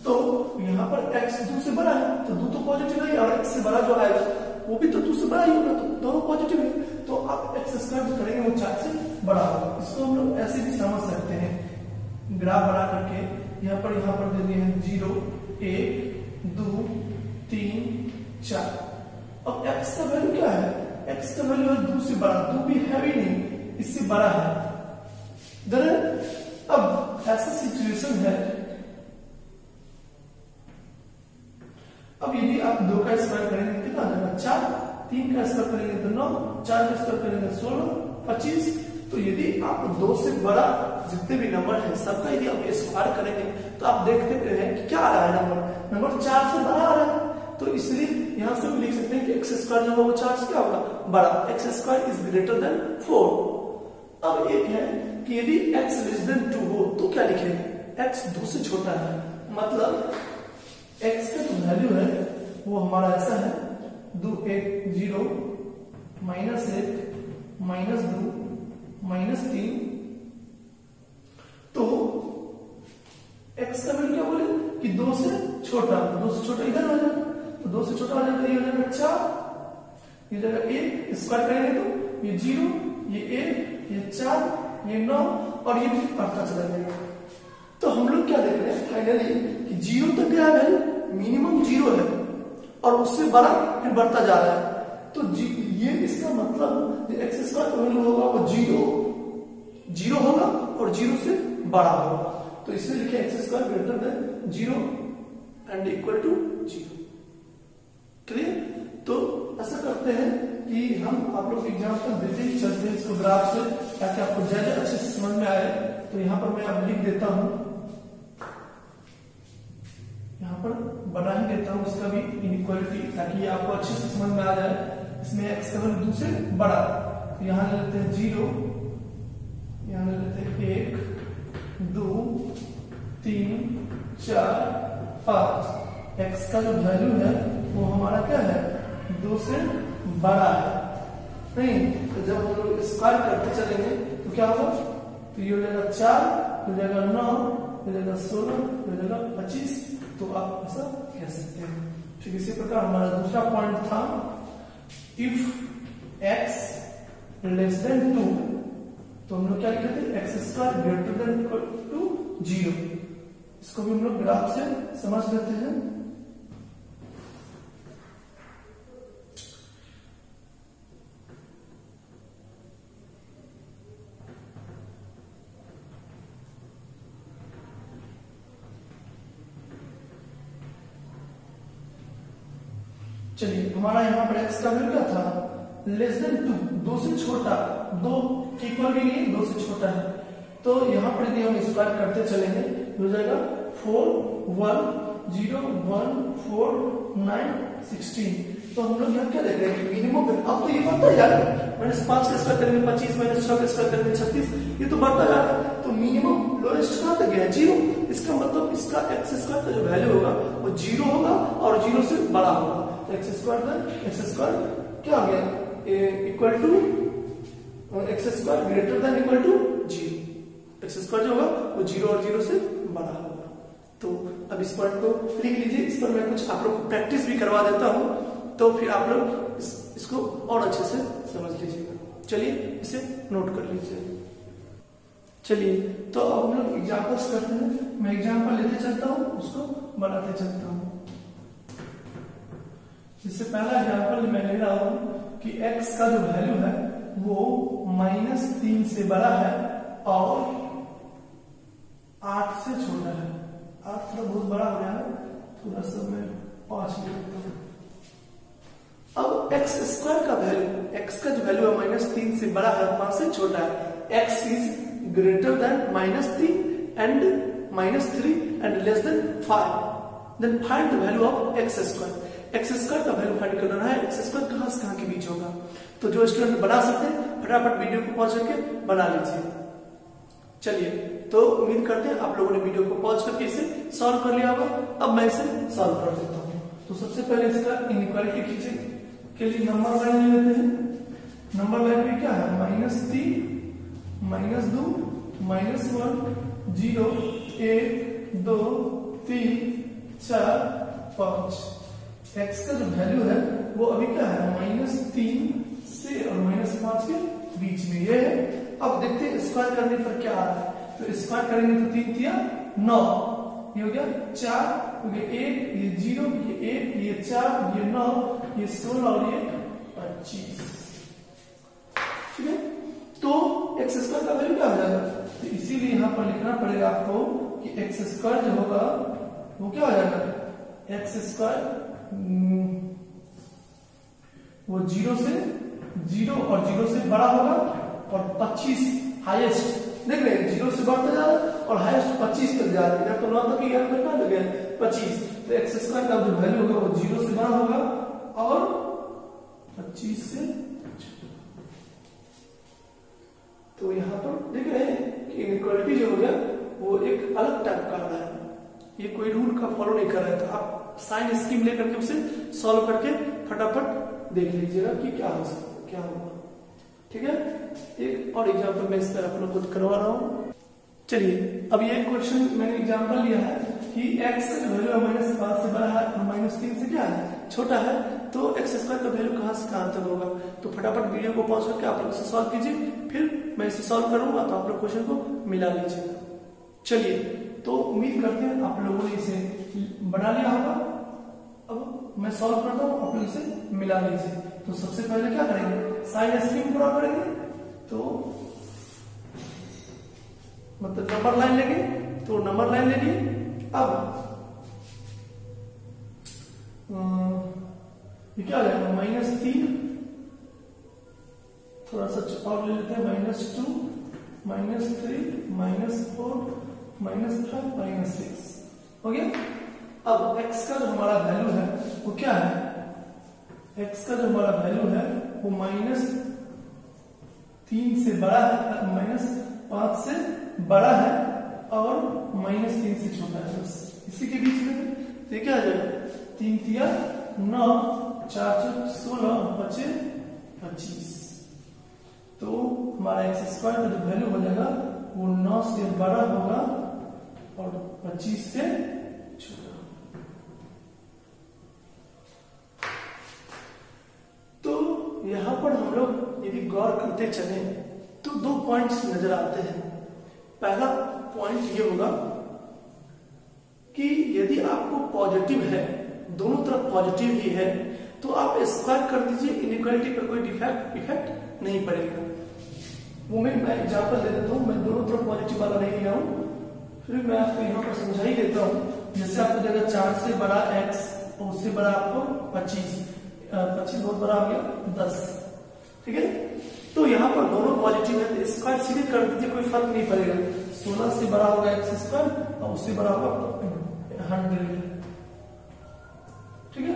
तो यहाँ पर x 2 से बड़ा है तो 2 तो पॉजिटिव है, और x से बड़ा जो आएगा वो भी तो 2 से बड़ा ही होगा, तो दोनों पॉजिटिव है, तो आप x स्क्वायर जो करेंगे वो 4 से बड़ा होगा। इसको हम लोग ऐसे भी समझ सकते हैं, ग्राफ बना करके यहाँ पर दे दिए हैं 0 1 2 3 4। अब x का वैल्यू क्या है, x का वैल्यू है 2 से बड़ा, 2 भी है भी नहीं, इससे बड़ा है। अब ऐसा सिचुएशन है, अब यदि आप 2 का स्क्वायर करेंगे कितना आ जाएगा 4, 3 का स्क्वायर करेंगे तो 9, 4 का स्क्वायर करेंगे 16, 25। तो यदि आप 2 से बड़ा जितने भी नंबर है सबका यदि आप स्क्वायर करेंगे तो आप देखते हैं कि क्या आ रहा है, नंबर 4 से बड़ा आ रहा है। तो इसलिए यहां से हम लिख सकते हैं कि x स्क्वायर जो होगा वो 4 से क्या होगा बड़ा, x square is greater then 4। अब एक है कि यदि x लेस देन 2 हो तो क्या लिखेंगे, x 2 से छोटा है, मतलब x का जो वैल्यू है वो हमारा ऐसा है 2 1 0 -1 -2 -3, तो x का वैल्यू क्या बोले कि 2 से छोटा, 2 से छोटा इधर हो जाएगा, तो 2 से छोटा हो जाएगा, ये हो जाएगा 4, ये जाएगा 1, स्क्वायर करेंगे तो ये 0, ये 1, ये 4, ये 9 और ये भी बढ़ता चला जाएगा। तो हम लोग क्या देख रहे हैं फाइनली कि 0 तक क्या है, मिनिमम 0 है और उससे बड़ा फिर बढ़ता जा रहा है। तो ये इसका मतलब एक्स स्क्वायर का वैल्यू होगा वो 0 होगा और 0 से बड़ा होगा। तो इसलिए लिखे X square greater than 0 and equal to 0। Clear? तो ऐसा करते हैं कि हम आप लोग एग्जाम्पल देते ही चलते हैं इसको ग्राफ से, ताकि आपको ज्यादा अच्छे से समझ में आए। तो यहाँ पर मैं अब लिख देता हूं, यहाँ पर बना ही देता हूं इसका भी इनइक्वालिटी, ताकि ये आपको अच्छे से समझ में आ जाए। इसमें एक्स का वैल्यू 2 से बड़ा, तो यहाँ ले लेते हैं 0, यहाँ ले लेते हैं 1 2 3 4 5। एक्स का जो वैल्यू है वो हमारा क्या है, 2 से बड़ा है, नहीं? तो जब हम लोग स्क्वायर करते चलेंगे तो क्या होगा, तो ये हो जाएगा 4, हो जाएगा 9, हो जाएगा 16, हो जाएगा 25। तो आप ऐसा कह सकते हैं। ठीक इसी प्रकार हमारा दूसरा पॉइंट था, इफ x लेस देन 2, तो हम लोग क्या लिखे थे, X square greater than equal to 0। इसको भी हम लोग ग्राफ से समझ लेते हैं। चलिए हमारा यहाँ पर x का वैल्यू क्या था, लेस देन 2, 2 से छोटा, 2 इक्वल भी नहीं, 2 से छोटा है। तो यहाँ पर यदि हम स्क्वायर करते चलेंगे हो जाएगा 4 1 0 1 4 9 16। तो हम लोग यहाँ क्या देख रहे हैं, मिनिमम। अब तो ये बढ़ता जा रहा है, -5 का स्क्वायर करेंगे 25, -6 का स्क्वायर करेंगे 36, ये तो बढ़ता जा रहा है। तो मिनिमम लोएस्ट कहाँ तक गया, 0। इसका मतलब इसका एक्स स्क्वायर का जो वैल्यू होगा वो 0 होगा और 0 से बड़ा होगा। एक्स स्क्वायर क्या हो गया, equal to X square greater than equal to 0। X square जो होगा वो 0 और 0 से बड़ा होगा। तो अब इस पॉइंट को लिख लीजिए। इस पर मैं कुछ आप लोग को प्रैक्टिस भी करवा देता हूं, तो फिर आप लोग इसको और अच्छे से समझ लीजिएगा। चलिए इसे नोट कर लीजिए। चलिए तो अब हम लोग एग्जाम्पल्स करते हैं। मैं एग्जाम्पल लेते चलता हूं, उसको बनाते चलता हूं। इससे पहला एग्जाम्पल मैं ले रहा हूं कि x का जो वैल्यू है वो -3 से बड़ा है और 8 से छोटा है। 8 थोड़ा बहुत बड़ा हो गया है, थोड़ा सा मैं 5 ले लेता हूं। अब x स्क्वायर का वैल्यू, x का जो वैल्यू है -3 से बड़ा है, 5 से छोटा है। x is greater than -3 and -3 and less than 5, then find the value of x square. X square का वैल्यू फाइंड करना है। एक्स स्क्वायर कहां से कहां के बीच होगा, तो जो स्टूडेंट बना सकते हैं फटाफट वीडियो को पॉज करके बना लीजिए। चलिए तो उम्मीद करते हैं आप लोगों ने वीडियो को पॉज करके इसे सॉल्व कर लिया होगा। अब मैं इसे सॉल्व कर देता हूं। तो सबसे पहले इसका इनइक्वालिटी खींचे के लिए नंबर लाइन ले लेते हैं। नंबर लाइन में क्या है, -3 -2 -1 0 1 2 3 4 5। x का जो वैल्यू है वो अभी क्या है, -3 से और -5 के बीच में ये है। अब देखते हैं स्क्वायर करने पर क्या आ रहा है। तो स्क्वायर करेंगे तो 3 3 9, ये हो गया 4, हो गया 1, ये 0, ये 1, ये 4, ये 9, ये 16 और ये 25। ठीक है, तो एक्स स्क्वायर का वैल्यू क्या हो जाएगा, तो इसीलिए यहां पर लिखना पड़ेगा आपको कि एक्स स्क्वायर जो होगा वो क्या हो जाएगा, एक्स स्क्वायर वो 0 और 0 से बड़ा होगा और 25 हाईएस्ट। देख रहे हैं 0 से बढ़ता जा रहा है और हाईएस्ट 25 तक जा रहा है। इधर तो 9 तक ही गया, कहां तक गया 25। तो एक्स स्क्वायर का जो वैल्यू होगा वो 0 से बड़ा होगा और 25 से। तो यहां पर देख रहे हैं कि इनइक्वालिटी जो हो गया वो एक अलग टाइप का रहा है, ये कोई रूल का फॉलो नहीं कर रहा है। तो आप साइन स्कीम लेकर के उसे सॉल्व करके फटाफट देख लीजिएगा कि क्या हो सकता क्या होगा। ठीक है, एक और एग्जाम्पल मैं इस पर आप लोग को करवा रहा हूँ। चलिए अब ये क्वेश्चन मैंने एग्जाम्पल लिया है कि x का वैल्यू -5 से बड़ा है और -3 से क्या है, छोटा है, तो x स्क्वायर का वैल्यू कहाँ से कहाँ तक होगा। तो फटाफट वीडियो को पॉज करके आप लोग इसे सॉल्व कीजिए, फिर मैं इसे सॉल्व करूंगा तो आप लोग क्वेश्चन को मिला लीजिएगा। चलिए, तो उम्मीद करते हैं आप लोगों ने इसे बना लिया होगा। अब मैं सॉल्व करता हूँ, आप लोग इसे मिला लीजिए। तो सबसे पहले क्या करेंगे, साइन स्क्रीन पूरा करेंगे, तो मतलब नंबर लाइन लेंगे, तो नंबर लाइन ले लिए। अब ये क्या रहेगा, -3, थोड़ा सा और ले लेते हैं, -2, -3, -4, -5, -6 हो गया। अब x का जो हमारा वैल्यू है वो क्या है, x का जो हमारा वैल्यू है वो -3 से बड़ा है, -5 से बड़ा है और -3 से छोटा है, बस इसी के बीच में। तो ये क्या आ जाएगा, 3 तिया 9, 4 चौक 16, 5 25। तो हमारा x स्क्वायर का जो वैल्यू हो जाएगा वो 9 से बड़ा होगा और 25 से छोटा। तो यहां पर हम लोग यदि गौर करते चले तो 2 पॉइंट्स नजर आते हैं। पहला पॉइंट ये होगा कि यदि आपको पॉजिटिव है, दोनों तरफ पॉजिटिव ही है, तो आप स्क्वायर कर दीजिए, इनइक्वालिटी पर कोई इफेक्ट नहीं पड़ेगा। वो मैं एग्जांपल दे देता हूँ, मैं दोनों तरफ पॉजिटिव वाला नहीं लिया हूँ, फिर मैं आपको यहाँ पर समझा ही देता हूँ। जैसे आपको देगा 4 से बड़ा x और उससे बड़ा आपको 25 बहुत बड़ा हो गया 10, ठीक है। तो यहाँ पर दोनों पॉजिटिव है, तो स्क्वायर सीधे कर दीजिए, कोई फर्क नहीं पड़ेगा। 16 से बड़ा होगा x स्क्वायर और उससे बड़ा होगा 100, ठीक है।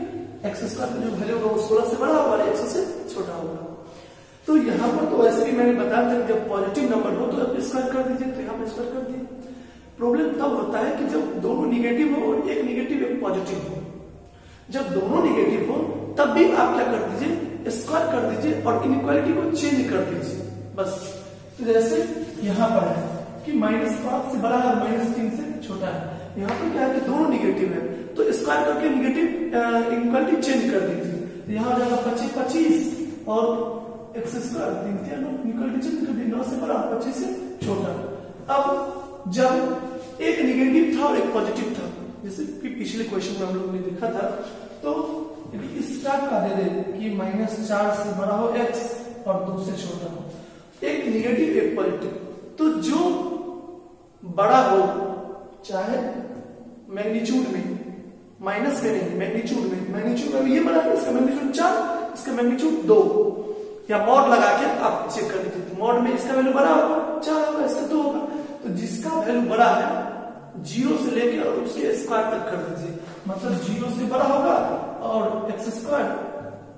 x स्क्वायर का जो वैल्यू होगा वो 16 से बड़ा होगा और 100 से छोटा होगा। तो यहाँ पर तो वैसे भी मैंने बताया था जब पॉजिटिव नंबर हो तो आप स्क्वायर कर दीजिए, तो यहाँ पर स्क्वायर कर दिए। प्रॉब्लम तब होता है कि जब दोनों निगेटिव हो और एक निगेटिव एक पॉजिटिव हो। जब दोनों निगेटिव हो तब भी आप क्या कर दीजिए, स्क्वायर कर दीजिए और इनइक्वालिटी को चेंज कर दीजिए, बस। तो जैसे यहाँ पर है कि -5 से बड़ा है, -3 से छोटा है। यहाँ पर क्या है कि दोनों निगेटिव है, तो स्क्वायर करके निगेटिव इनइक्वालिटी चेंज कर दीजिए। तो यहाँ हो जाएगा 25 और x स्क्वायर 3 तिया 9, इनइक्वालिटी चेंज कर दी, 9 से बड़ा 25 से छोटा। अब जब एक निगेटिव था और एक पॉजिटिव था, जैसे कि पिछले क्वेश्चन में हम लोग ने देखा था, तो यदि इस टाइप का दे दे कि -4 से बड़ा हो x और 2 से छोटा हो, एक निगेटिव एक पॉजिटिव, तो जो बड़ा हो, चाहे मैग्नीट्यूड में, माइनस में नहीं, मैग्नीट्यूड में ये बड़ा है, इसका मैग्नीट्यूड 4, इसका मैग्नीट्यूड 2, या मॉड लगा के आप चेक कर लीजिए। तो मॉड में इसका वैल्यू बड़ा होगा 4 होगा, इसका 2 होगा। तो जिसका वैल्यू बड़ा है 0 से लेके और उसके स्क्वायर तक कर दीजिए, मतलब 0 से बड़ा होगा और x स्क्वायर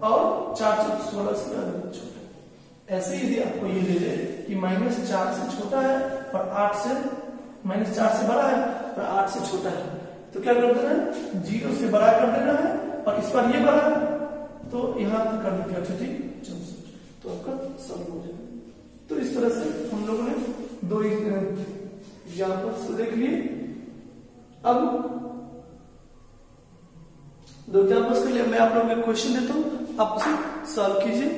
और 4 चौक 16 से छोटा। ऐसे यदि आपको ये दे दे कि -4 से छोटा है और 8 से -4 से बड़ा है और 8 से छोटा है, तो क्या कर देना है, 0 से बड़ा कर देना है और इस पर ये बड़ा है, तो यहाँ कर दीजिए। अच्छा ठीक, तो आपका सॉल्व हो जाएगा। तो इस तरह से हम लोगों ने 2 एग्जाम्पल्स देख लिए। अब 2 एग्जाम्पल्स के लिए मैं आप लोगों को क्वेश्चन देता हूं, आप उसे सॉल्व कीजिए।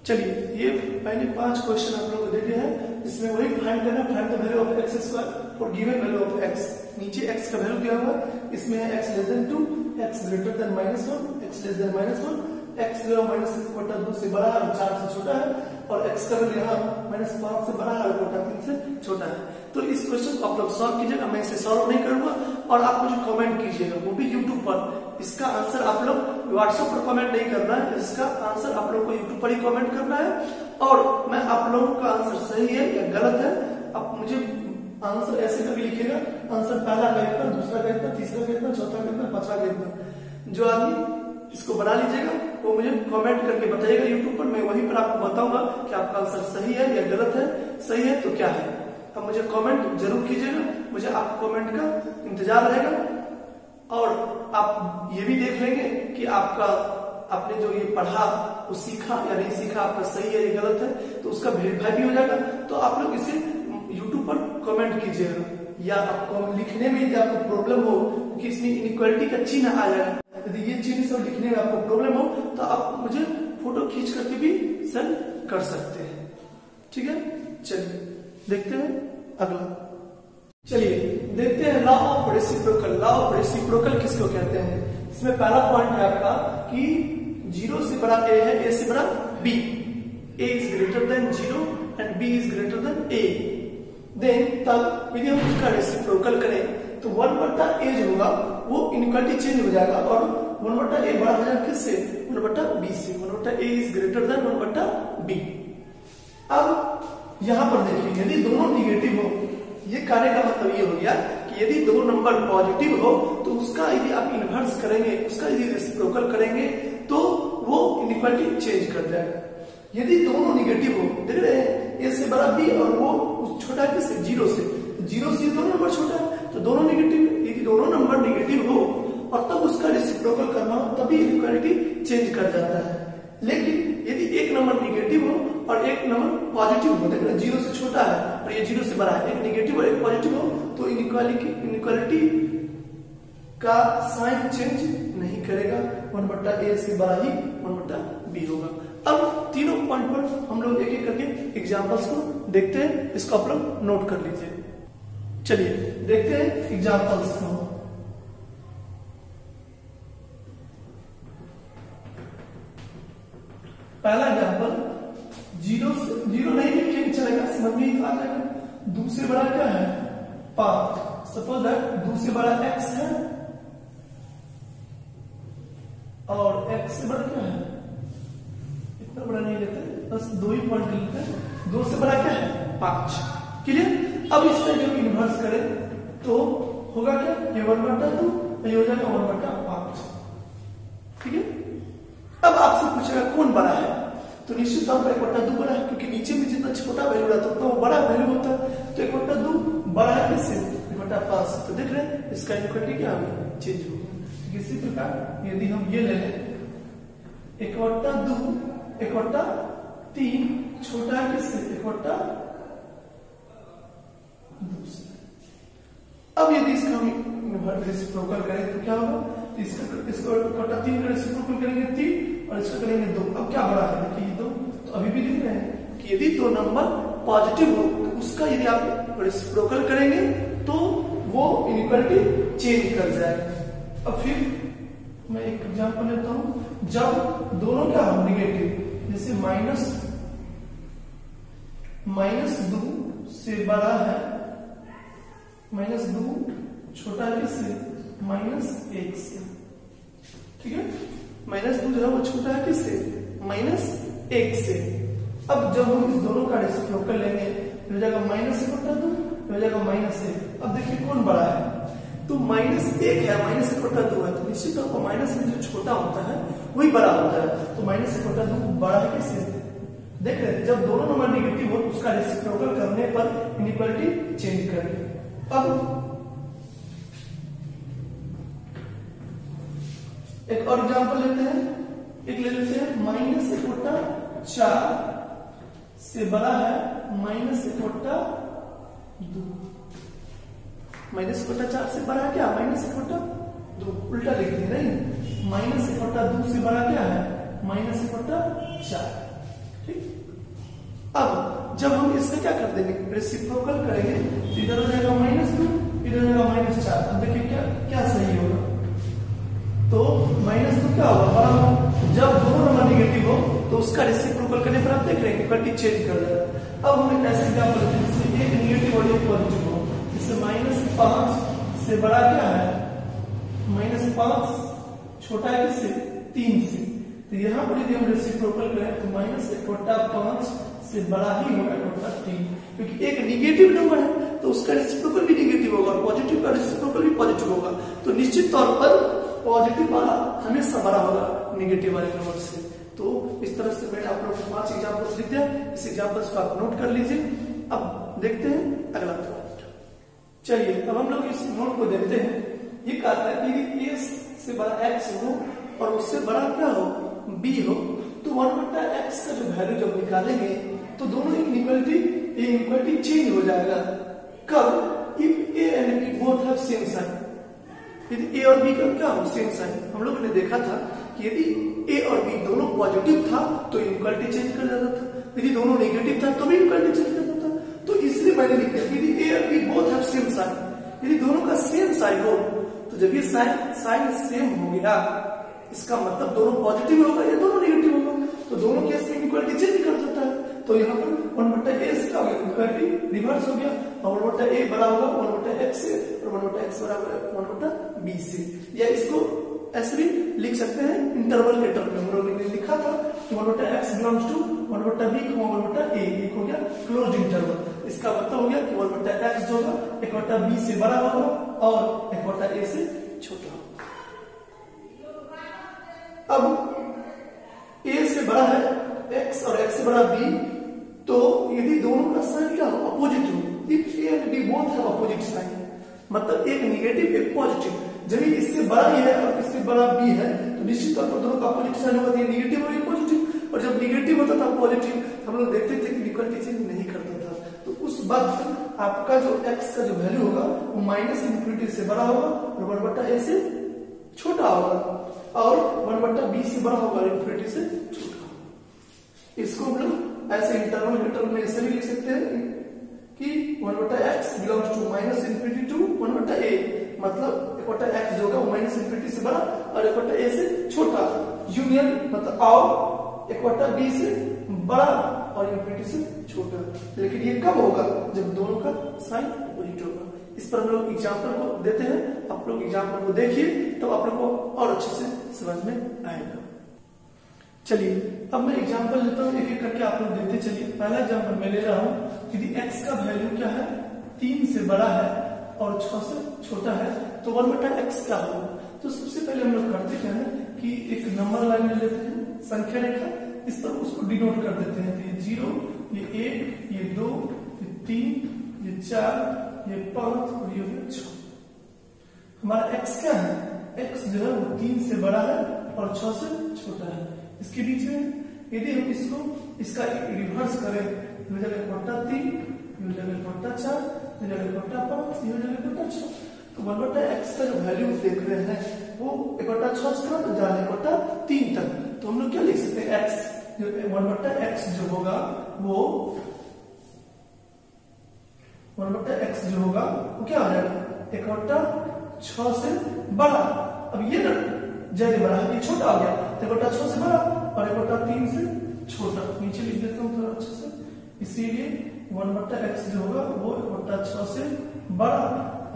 चलिए, ये पहले 5 क्वेश्चन आप लोगों को दे दिए हैं, जिसमें वही फाइंड करना, find the value of x square for given value of x। नीचे x का वैल्यू दिया हुआ है, इसमें है x less than 2, x greater than -1, x less than -1, x जो -1 2 से बड़ा है और 4 से छोटा है, और x का वैल्यू यहाँ -5 से बड़ा है और 3 से छोटा है। तो इस क्वेश्चन को आप लोग सॉल्व कीजिएगा, मैं इसे सॉल्व नहीं करूंगा, और आप मुझे कमेंट कीजिएगा, वो भी यूट्यूब पर। इसका आंसर आप लोग व्हाट्सएप पर कमेंट नहीं करना है, इसका आंसर आप लोग को यूट्यूब पर ही कमेंट करना है, और मैं आप लोगों का आंसर सही है या गलत है, आप मुझे आंसर ऐसे करके लिखिएगा, आंसर पहला का इतना, दूसरा का इतना, तीसरा का इतना, चौथा का इतना, पांचवा का इतना। जो आदमी इसको बना लीजिएगा वो मुझे कमेंट करके बताइएगा यूट्यूब पर, मैं वहीं पर आपको बताऊंगा कि आपका आंसर सही है या गलत है। सही है तो क्या है, अब मुझे कमेंट जरूर कीजिएगा, मुझे आपके कमेंट का इंतजार रहेगा। और आप ये भी देख लेंगे कि आपका आपने जो ये पढ़ा वो सीखा या नहीं सीखा, आपका सही है या गलत है, तो उसका वेरीफाई भी हो जाएगा। तो आप लोग इसे यूट्यूब पर कमेंट कीजिएगा, या आपको लिखने में यदि आपको प्रॉब्लम हो कि इसमें इनइक्वालिटी का चिन्ह आ जाए, यदि ये चिन्ह सब लिखने में आपको प्रॉब्लम हो तो आप मुझे फोटो खींच करके भी सेंड कर सकते हैं। ठीक है, चलिए देखते हैं अगला। चलिए देखते हैं law of reciprocal. Law of reciprocal किसको कहते हैं? इसमें पहला पॉइंट है आपका कि 0 से बड़ा a है, a से बड़ा b, a is greater than 0 and b is greater than a। Then तब यदि हम उसका रेसिप्रोकल करें तो 1/a जो होगा वो इनइक्वालिटी चेंज हो जाएगा और 1/a बड़ा हो जाएगा किससे? 1/b से। 1/a is greater then 1/b। अब यहां पर देखिए यदि दोनों निगेटिव हो, ये कहने का मतलब ये हो गया कि यदि दो नंबर पॉजिटिव हो तो उसका यदि आप इनवर्स करेंगे, उसका यदि रेसिप्रोकल करेंगे तो वो इनइक्वालिटी चेंज कर जाएगा। यदि दोनों निगेटिव हो, देख रहे हैं a से बड़ा b और वो उस छोटा किससे? 0 से। 0 से दोनों नंबर छोटा है तो दोनों निगेटिव, यदि दोनों नंबर निगेटिव हो और तब उसका रेसिप्रोकल करना हो तभी इनइक्वालिटी चेंज कर जाता है। लेकिन यदि एक नंबर निगेटिव हो और एक नंबर पॉजिटिव हो, देख रहे 0 से छोटा है और ये 0 से बड़ा है, एक निगेटिव और एक पॉजिटिव हो, तो इनइक्वालिटी का साइन चेंज नहीं करेगा, 1/a से बड़ा ही 1/b होगा। अब तीनों पॉइंट पर हम लोग एक एक करके एग्जांपल्स को देखते हैं, इसको आप लोग नोट कर लीजिए। चलिए देखते हैं एग्जांपल्स को। पहला एग्जांपल 0 नहीं लिखेंगे चलेगा, समझ में आ जाएगा। 2 से बड़ा क्या है? 5। सपोज दैट 2 से बड़ा x है और x से बड़ा क्या है? इतना बड़ा नहीं लेते, बस 2 ही पॉइंट लेते हैं। 2 से बड़ा क्या है? 5। क्लियर? अब इसका जब इन्वर्स करें तो होगा क्या? ये 1/2 ये हो जाएगा 1/5। ठीक है। अब आपसे पूछेगा कौन बड़ा है, तो निश्चित तौर पर 1/2 बड़ा है, क्योंकि नीचे में जितना छोटा वैल्यू रहता है उतना वो बड़ा वैल्यू होता है। तो 1/2 बड़ा है किससे? 1/5। तो देख रहे हैं इसका इनइक्वालिटी क्या होगा? चेंज होगा। इसी प्रकार यदि हम ये ले लें 1/2 1/3 छोटा है किससे? 1/2 से। अब यदि इसका हम रेसिप्रोकल करें तो क्या होगा? तो इसको 1/3 का रेसिप्रोकल करेंगे 3 और इसका करेंगे 2। अब क्या बड़ा है? देखिए 2। तो अभी भी देख रहे हैं कि यदि दो नंबर पॉजिटिव हो तो उसका यदि आप रेसिप्रोकल करेंगे तो वो इनइक्वालिटी चेंज कर जाएगा। अब फिर मैं एक एग्जांपल लेता हूं, जब दोनों क्या हो? निगेटिव, जैसे -2 से बड़ा है, -2 छोटा है किससे? -1 से। ठीक है, -2 जो है वो छोटा है किससे? -1 से। अब जब हम इस दोनों का रेसिप्रोकल लेंगे तो हो जाएगा -1/2, हो जाएगा -1। अब देखिए कौन बड़ा है? तो -1 है, -1/2 है, तो निश्चित तौर पर माइनस में जो छोटा होता है वही बड़ा होता है। तो -1/2 बड़ा है किससे? देख रहे हैं जब दोनों नंबर निगेटिव हो उसका रेसिप्रोकल करने पर इनइक्वालिटी चेंज करेंगे। अब एक और एग्जांपल लेते हैं, एक ले लेते हैं -1/4 से बड़ा है -1/2। -1/4 से बड़ा है क्या? -1/2। उल्टा लिख दिए नहीं, -1/2 से बड़ा क्या है? -1/4। ठीक। अब जब हम इससे क्या कर देंगे? रेसिप्रोकल करेंगे तो इधर हो जाएगा -2, इधर हो जाएगा -4। अब देखिए क्या क्या सही होगा? तो -2 क्या होगा? बड़ा होगा। जब दोनों नंबर निगेटिव हो तो उसका रेसिप्रोकल करने पर आप देख रहे हैं इक्वालिटी चेंज कर देगा। अब हम ऐसे एग्जांपल लेते हैं जिससे एक निगेटिव और एक पॉजिटिव हो, जैसे -5 से बड़ा क्या है? -5 छोटा है किससे? 3 से। तो यहाँ पर यदि हम रेसिप्रोकल करें तो -1/5 से बड़ा ही होगा 1/3, क्योंकि एक निगेटिव नंबर है तो उसका रेसिप्रोकल भी निगेटिव होगा और पॉजिटिव का रेसिप्रोकल भी पॉजिटिव होगा। तो निश्चित तौर पर पॉजिटिव वाला हमेशा बड़ा होगा निगेटिव वाले नंबर से। तो इस तरह से मैंने आप लोगों को 5 एग्जांपल्स लिख दिया, इस एग्जांपल्स को आप नोट कर लीजिए। अब देखते हैं अगला पॉइंट। चलिए अब हम लोग इस नोट को देखते हैं। ये कहता है कि a से बड़ा x हो और उससे बड़ा क्या हो? बी हो तो 1/x का जो वैल्यू जब निकालेंगे तो दोनों इनइक्वालिटी चेंज हो जाएगा। कब? If A and B both have same sign. यदि ए और बी का क्या हो? Same sign. हम लोगों ने देखा था कि यदि ए और बी दोनों पॉजिटिव था तो इनइक्वालिटी चेंज कर जाता था, यदि दोनों नेगेटिव था तो भी इनइक्वालिटी चेंज कर जाता था। तो इसलिए मैंने लिख दिया यदि ए और B both have same sign, यदि दोनों का सेम साइन हो तो जब ये साइन सेम हो गया इसका मतलब दोनों पॉजिटिव होगा या दोनों नेगेटिव होगा, तो दोनों केस में इनइक्वालिटी चेंज कर सकता है। तो यहाँ पर 1/a से क्या हो गया? इनइक्वालिटी रिवर्स हो गया और 1/a बड़ा होगा 1/x से और 1/x बराबर 1/b से। या इसको ऐसे भी लिख सकते हैं इंटरवल के टर्म में। हम लोगों ने लिखा था कि 1/x belongs to 1/b, 1/a, एक हो गया क्लोज्ड इंटरवल। इसका मतलब हो गया कि 1/x जो होगा 1/b से बड़ा होगा और 1/a से छोटा होगा। अब a से बड़ा है x और x से बड़ा b, तो यदि दोनों का साइन क्या हो? अपोजिट हो। If a and b both have opposite sign, मतलब एक नेगेटिव एक पॉजिटिव, जब इससे बड़ा ही है और इससे बड़ा b है तो निश्चित तौर पर दोनों का अपोजिट साइन होगा, ये नेगेटिव और ये पॉजिटिव। और जब नेगेटिव होता था पॉजिटिव हम लोग देखते थे कि इक्वलिटी चेंज नहीं करता था। तो उस वक्त आपका जो x का जो वैल्यू होगा वो -∞ से बड़ा होगा और 1/a से छोटा होगा और 1/b से बड़ा होगा, ∞ से छोटा होगा। इसको हम लोग ऐसे इंटरवल के टर्म में ऐसे भी लिख सकते हैं कि 1/x belongs to -∞ to 1/a, मतलब 1/x जो होगा वो -∞ से बड़ा और 1/a से छोटा। यूनियन मतलब और 1/b से बड़ा और ∞ से छोटा। लेकिन ये कब होगा? जब दोनों का साइन अपोजिट होगा। इस पर हम लोग एग्जाम्पल को देते हैं, आप लोग एग्जाम्पल को देखिए तो आप लोग को और अच्छे से समझ में आएगा। चलिए अब मैं एग्जाम्पल लेता हूँ, एक एक करके आप लोग देखते चलिए। पहला एग्जाम्पल मैं ले रहा हूँ, यदि x का वैल्यू क्या है? 3 से बड़ा है और 6 से छोटा है तो 1/x क्या होगा? तो सबसे पहले हम लोग करते क्या है कि एक नंबर लाइन ले लेते हैं, संख्या रेखा, इस पर उसको डिनोट कर देते हैं। तो ये 0, ये 1, ये 2, ये 3, ये 4, ये 5 और ये 6। हमारा x क्या है? x जो है वो 3 से बड़ा है और 6 से छोटा है। इसके बीच में यदि हम इसका रिवर्स करें, ये हो जाएगा 1/3, ये हो जाएगा 1/4, ये हो जाएगा 1/5, ये हो जाएगा 1/6। तो 1/x का जो वैल्यू देख रहे हैं वो 1/6 से कहां तक जा रहा है? 1/3 तक। तो हम लोग क्या लिख सकते हैं? x जो 1/x जो होगा वो 1/x जो होगा वो क्या हो जाएगा? 1/6 से बड़ा। अब ये ना ज्यादा बड़ा है, ये छोटा हो गया तो 1/6 से बड़ा और 1/3 से छोटा। नीचे लिख देता हूँ थोड़ा अच्छे से, इसीलिए 1/x जो होगा वो 1/6 से बड़ा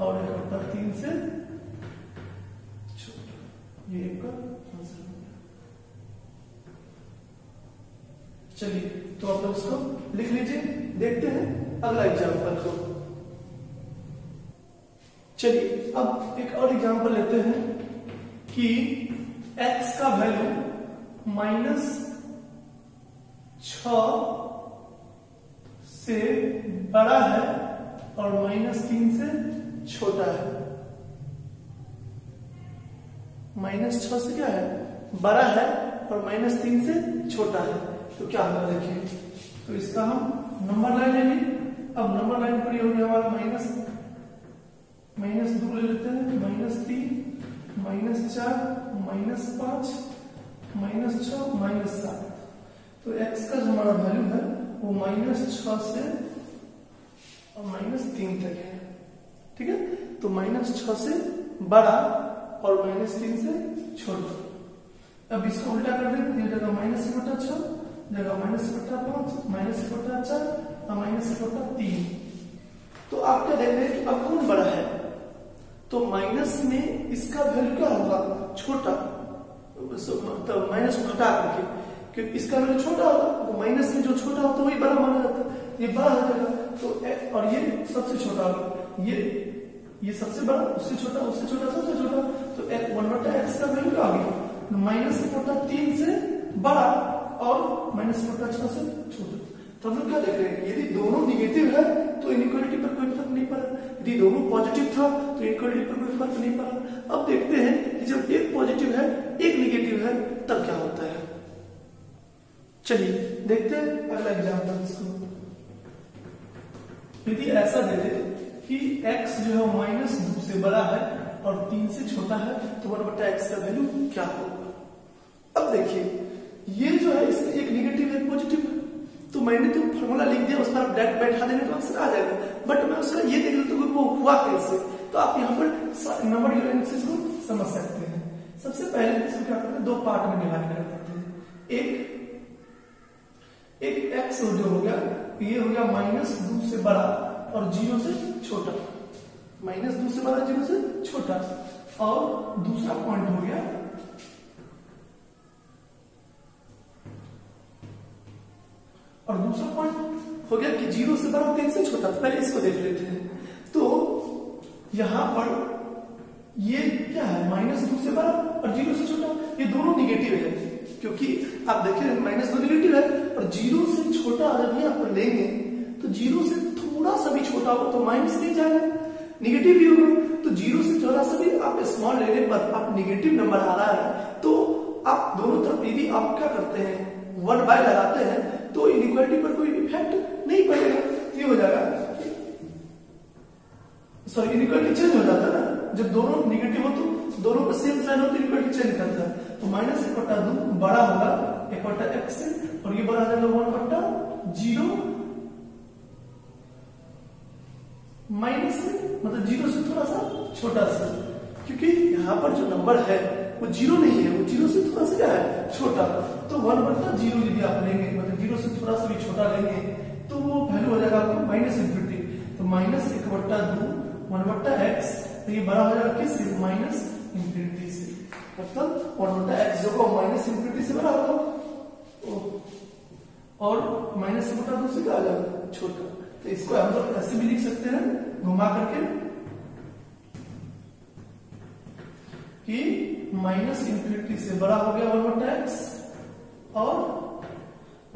और 1/3 से छोटा। ये आपका आंसर हो गया। चलिए तो आप लोग इसको लिख लीजिए, देखते हैं अगला एग्जाम्पल को। चलिए अब एक और एग्जाम्पल लेते हैं कि x का वैल्यू -6 से बड़ा है और -3 से छोटा है। -6 से क्या है? बड़ा है और -3 से छोटा है। तो क्या होगा देखिए, तो इसका हम नंबर लाइन लेंगे। अब नंबर लाइन पर ये हो गया हमारा -2 ले लेते हैं, -3, -4, -5, -6, -7। तो x का जो हमारा वैल्यू है वो -6 से और -3 तक है। ठीक है, तो -6 से बड़ा और -3 से छोटा। अब इसको उल्टा कर दें, ये जगह -1/6, जगह -1/5, -1/4 और -1/3। तो आप क्या देख रहे हैं कि अब कौन बड़ा है? तो माइनस में इसका वैल्यू क्या होगा? छोटा, तो माइनस को हटा करके, क्योंकि इसका वैल्यू छोटा होगा तो माइनस में जो छोटा होता है वही बड़ा माना जाता है। ये बड़ा हो जाएगा तो और ये सबसे छोटा होगा, ये सबसे बड़ा, उससे छोटा, उससे छोटा, सबसे छोटा। तो 1/x का वैल्यू क्या आ गया? -1/3 से बड़ा और -1/6 से छोटा। तो हम लोग क्या देख रहे हैं? यदि दोनों निगेटिव है तो इनइक्वालिटी पर कोई फर्क नहीं पड़ा, यदि दोनों पॉजिटिव था तो इनइक्वालिटी पर कोई फर्क नहीं पड़ा। अब देखते हैं कि जब एक पॉजिटिव है एक निगेटिव है तब क्या होता है। चलिए देखते हैं अगला एग्जाम्पल इसको। यदि ऐसा दे दे कि x जो है -2 से बड़ा है और 3 से छोटा है तो 1/x का वैल्यू क्या होगा। अब देखिए ये जो है इसमें एक नेगेटिव है पॉजिटिव है, तो मैंने तो फॉर्मूला लिख दिया, उस पर आप डायरेक्ट बैठा देंगे तो आंसर आ जाएगा। बट मैं उसका ये देख लेता हूँ वो हुआ कैसे, तो आप यहाँ पर नंबर एनालिसिस को समझ सकते हैं। सबसे पहले इसको क्या करते हैं, दो पार्ट में डिवाइड कर देते हैं। एक x जो हो गया ये हो गया -2 से बड़ा और 0 से छोटा, -2 से बड़ा 0 से छोटा, और दूसरा पॉइंट हो गया कि 0 से बड़ा 3 से छोटा। तो पहले इसको देख लेते हैं। तो यहां पर ये क्या है, -2 से बड़ा और 0 से छोटा, ये दोनों निगेटिव है, क्योंकि आप देखिए -2 निगेटिव है और 0 से छोटा जब यहाँ पर लेंगे तो 0 से थोड़ा सा भी छोटा होगा तो माइनस नहीं जाएगा, निगेटिव भी होगा। तो 0 से थोड़ा सा भी आप स्मॉल लेने पर आप निगेटिव नंबर आ रहा है तो आप दोनों तरफ यदि आप क्या करते हैं 1/, लगाते हैं तो इनइक्वालिटी पर कोई इफेक्ट नहीं पड़ेगा। ये हो जाएगा, सॉरी इनइक्वालिटी चेंज हो जाता है ना, जब दोनों निगेटिव हो तो दोनों का सेम साइन हो तो इनइक्वालिटी चेंज करता है। तो -1/2 बड़ा होगा 1/x से और ये बड़ा आ जाएगा 1/0 माइनस से, मतलब 0 से थोड़ा सा छोटा सा, क्योंकि यहाँ पर जो नंबर है वो 0 नहीं है, वो 0 से थोड़ा सा क्या है छोटा। तो 1/0 यदि आप लेंगे, मतलब 0 से थोड़ा सा भी छोटा लेंगे तो वो वैल्यू हो जाएगा आपको -∞। तो -1/2 1/x, तो ये बड़ा हो जाएगा किससे, -∞ से, मतलब 1/x जो को -∞ से बड़ा होगा और -1/2 से क्या आ जाएगा छोटा। तो इसको हम लोग ऐसे भी लिख सकते हैं घुमा करके कि -∞ से बड़ा हो गया 1/x और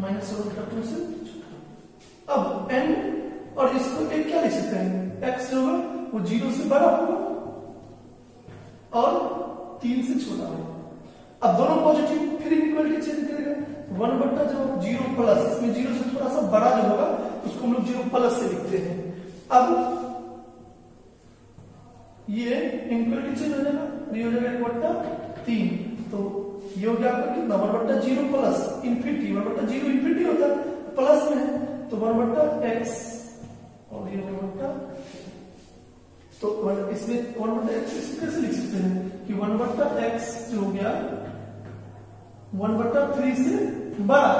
-1/2 से छोटा। अब n और इसको एक क्या लिख सकते हैं, x होगा वो 0 से बड़ा होगा और 3 से छोटा होगा। अब दोनों पॉजिटिव, फिर इनइक्वालिटी चेंज करेगा 1/0 प्लस, इसमें 0 से थोड़ा सा बड़ा जो होगा उसको हम लोग 0 से लिखते हैं। अब ये इनइक्वालिटी चेंज हो जाएगा, ये हो जाएगा 1/3। तो ये हो गया आपका कितना 1/0 प्लस इनफिनिटी, 1/0 इनफिनिटी होता है प्लस में है तो 1/x और ये 1/, तो इसमें 1/x इसको कैसे लिख सकते हैं कि 1/x जो हो गया 1/3 से बड़ा,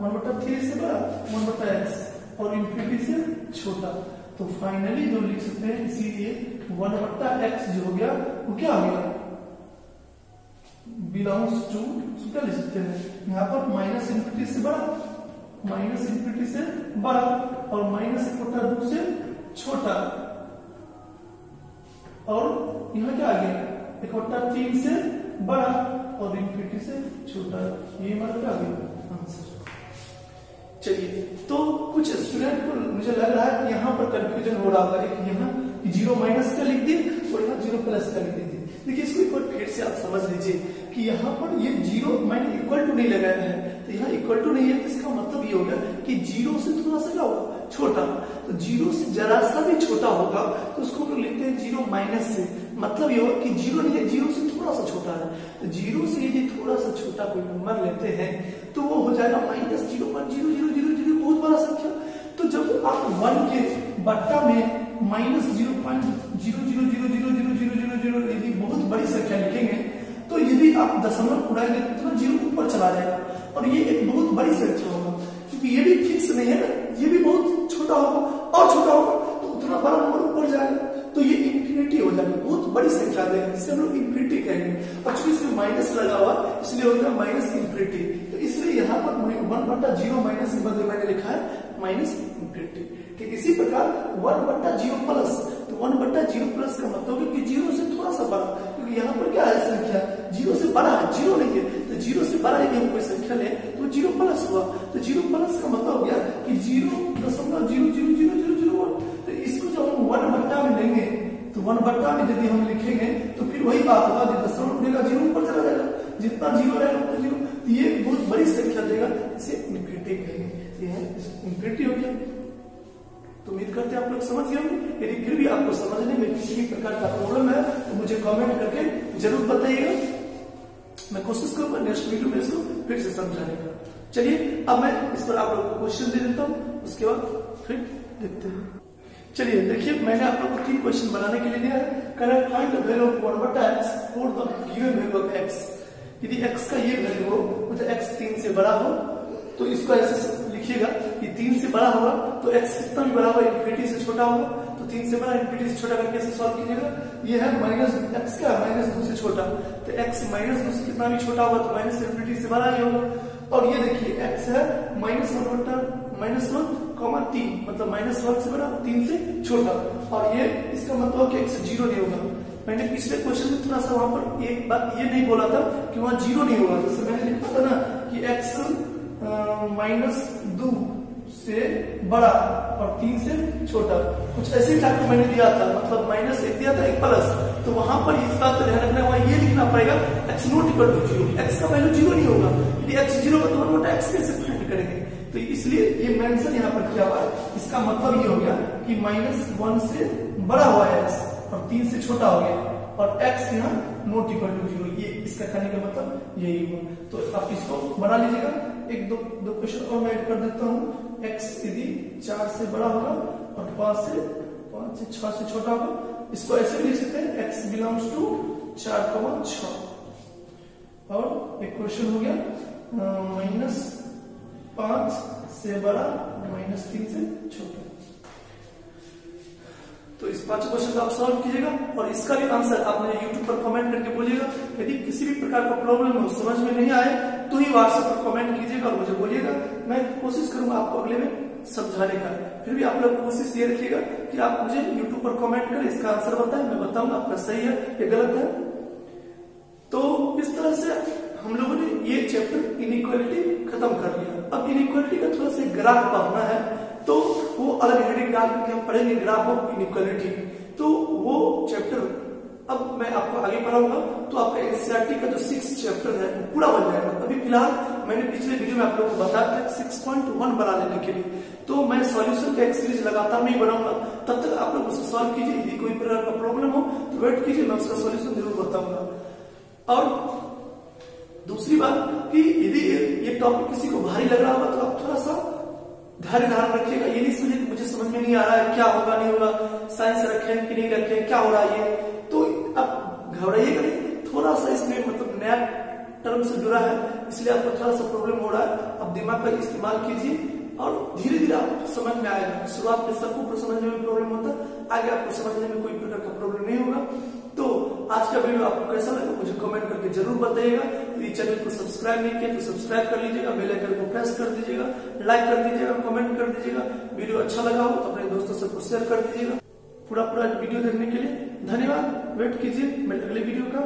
1/3 से बड़ा 1/x और इनफिनिटी से छोटा। तो फाइनली जो लिख सकते हैं इसीलिए 1/x जो हो गया वो क्या हो गया, बिलोंग्स टू, क्या लिख सकते हैं यहाँ पर -∞ से बड़ा, -∞ से बड़ा और -1/2 से छोटा, और यहाँ क्या आ गया 1/3 से बड़ा और इनफिनिटी से छोटा। ये हमारा क्या आ गया आंसर। चलिए, तो कुछ स्टूडेंट को मुझे लग रहा है कि यहाँ पर कंफ्यूजन हो रहा होगा, एक यहाँ 0 माइनस का लिख दिए और यहाँ 0 प्लस का लिख दीजिए। देखिए इसको एक बार फिर से आप समझ लीजिए कि यहाँ पर ये 0 मैंने इक्वल टू नहीं लगाया है, तो यहाँ इक्वल टू नहीं है, इसका मतलब ये होगा कि 0 से थोड़ा सा क्या होगा छोटा। तो 0 से जरा सा भी छोटा होगा तो उसको हम लोग लिखते हैं 0 माइनस से, मतलब ये होगा कि 0 नहीं है, 0 से थोड़ा सा छोटा है। तो 0 से यदि थोड़ा सा छोटा कोई नंबर लेते हैं तो वो हो जाएगा -0.0000, बहुत बड़ा संख्या। तो जब आप 1 के बट्टा में -0.000000 यदि बहुत बड़ी संख्या लिखेंगे तो यदि आप दशमलव उड़ाएंगे तो 0 ऊपर चला जाएगा और ये एक बहुत बड़ी संख्या होगा, क्योंकि ये भी फिक्स नहीं है ना, ये भी बहुत छोटा होगा और छोटा होगा तो उतना बड़ा नंबर ऊपर जाएगा, तो ये इनफिनिटी हो जाएगा, बहुत बड़ी संख्या देगा जिसे हम लोग इनफिनिटी कहेंगे। और चूंकि इसमें माइनस लगा हुआ इसलिए हो गया -∞। तो इसलिए यहाँ पर 1/0 माइनस के बदले मैंने लिखा है -∞। ठीक इसी प्रकार 1/0 प्लस, तो 1/0 प्लस का मतलब है कि 0 से थोड़ा सा बड़ा, क्योंकि यहाँ पर क्या है संख्या 0 से बड़ा है, 0 नहीं है, तो 0 से बड़ा यदि हम कोई संख्या ले तो 0 प्लस हुआ। तो 0 प्लस का मतलब हो गया कि 0.0000001। तो इसको जब हम 1/, में लेंगे तो 1/, में यदि हम लिखेंगे तो फिर वही बात होगा, दशमलव उड़ेगा 0 ऊपर चला जाएगा, जितना 0 रहेगा उतना 0। ये बहुत बड़ी संख्या देगा, इसे इन्फिनिटी कहेंगे। ये है इन्फिनिटी हो गया। तो उम्मीद करते हैं आप लोग समझ गए होंगे। यदि फिर भी आपको समझने में किसी भी प्रकार का प्रॉब्लम है तो मुझे कमेंट करके जरूर बताइएगा, मैं कोशिश करूंगा नेक्स्ट वीडियो में इसको फिर से समझाने का। चलिए अब मैं इस पर आप लोग को क्वेश्चन दे देता हूँ, उसके बाद फिर देखते हैं। चलिए देखिए, मैंने आप लोग को 3 क्वेश्चन बनाने के लिए दिया है। Correct find the value of 1/x for the given value of x। यदि x का ये वैल्यू हो, मतलब x 3 से बड़ा हो, तो इसको ऐसे लिखिएगा कि 3 से बड़ा होगा तो x कितना भी बड़ा होगा, इन्फिनिटी से छोटा होगा, तो 3 से बड़ा इन्फिनिटी से छोटा करके ऐसे सॉल्व कीजिएगा। ये है माइनस x का -2 से छोटा, तो x -2 से कितना भी छोटा होगा तो माइनस इन्फिनिटी से बड़ा ही होगा। और ये देखिए x है -1/-3, मतलब -1 से बड़ा, 3 से छोटा, और ये इसका मतलब कि x 0 नहीं होगा। मैंने पिछले क्वेश्चन में थोड़ा सा वहां पर एक बात ये नहीं बोला था कि वहां 0 नहीं होगा। जैसे मैंने लिखा था ना कि x -2 से बड़ा और 3 से छोटा, कुछ ऐसे टाइप मैंने दिया था, मतलब -1 दिया था, 1 प्लस, तो वहां पर इस बात का ध्यान रखना, वहां ये लिखना पड़ेगा x not equal to 0, x का वैल्यू 0 नहीं होगा। यदि x 0 होगा तो 1/x कैसे फाइंड करेंगे? तो इसलिए ये मेंशन यहाँ पर किया हुआ है। इसका मतलब ये हो गया कि -1 से बड़ा हुआ है x और 3 से छोटा हो गया, और x यहाँ नॉट इक्वल टू 0, ये इसका कहने का मतलब यही हुआ। तो आप इसको बना लीजिएगा। एक दो क्वेश्चन और मैं ऐड कर देता हूँ। x यदि 4 से बड़ा होगा और 5 से 6 से छोटा होगा, इसको ऐसे भी लिख सकते हैं x बिलोंग्स टू 4,6। और एक क्वेश्चन हो गया -5 से बड़ा -3 से छोटा। तो इस 5 क्वेश्चन को आप सॉल्व कीजिएगा, और इसका भी आंसर आप मुझे YouTube पर कमेंट करके बोलिएगा। यदि किसी भी प्रकार का प्रॉब्लम हो, समझ में नहीं आए, तो ही WhatsApp पर कमेंट कीजिएगा और मुझे बोलिएगा। मैं कोशिश करूंगा आपको अगले में समझाने का। फिर भी आप लोग कोशिश ये रखिएगा कि आप मुझे YouTube पर कमेंट करें, इसका आंसर बताएं, मैं बताऊंगा आपका सही है या गलत है। तो इस तरह से हम लोगों ने ये चैप्टर इनइक्वालिटी खत्म कर लिया। अब इनइक्वालिटी का थोड़ा सा ग्राफ पढ़ना है, तो वो अलग हेडिंग डाल के हम पढ़ेंगे, ग्राफ ऑफ इनइक्वालिटी। तो वो चैप्टर अब मैं आपको आगे पढ़ाऊंगा, तो आपका एनसीईआरटी का जो 6 चैप्टर है वो पूरा बन जाएगा। अभी फिलहाल मैंने पिछले वीडियो में आप लोगों को बताया था 6.1 बना लेने के लिए, तो मैं सॉल्यूशन का एक सीरीज लगातार नहीं बनाऊंगा। तब तक आप लोग उसको सॉल्व कीजिए। यदि कोई प्रकार का प्रॉब्लम हो तो वेट कीजिए, मैं उसका सॉल्यूशन जरूर बताऊंगा। और दूसरी बात कि यदि ये टॉपिक किसी को भारी लग रहा होगा तो आप थोड़ा सा धैर्य धारण रखिएगा। ये नहीं समझिए कि मुझे समझ में नहीं आ रहा है, क्या होगा नहीं होगा, साइंस रखें कि नहीं रखें, क्या हो रहा है, तो आप घबराइएगा नहीं। थोड़ा सा इसमें मतलब नया टर्म से जुड़ा है, इसलिए आपको थोड़ा सा प्रॉब्लम हो रहा है। आप दिमाग का इस्तेमाल कीजिए और धीरे धीरे आप समझ में आएगा। शुरुआत में सबको समझने में प्रॉब्लम होता है, आगे आपको समझने में कोई प्रकार का प्रॉब्लम नहीं होगा। तो आज का वीडियो आपको कैसा लगा मुझे कमेंट करके जरूर बताइएगा। यदि चैनल को सब्सक्राइब नहीं किया तो सब्सक्राइब कर लीजिएगा, बेल आइकन को प्रेस कर दीजिएगा, लाइक कर दीजिएगा, कमेंट कर दीजिएगा। वीडियो अच्छा लगा हो तो अपने दोस्तों से शेयर कर दीजिएगा। पूरा वीडियो देखने के लिए धन्यवाद। वेट कीजिए मेरे अगले वीडियो का।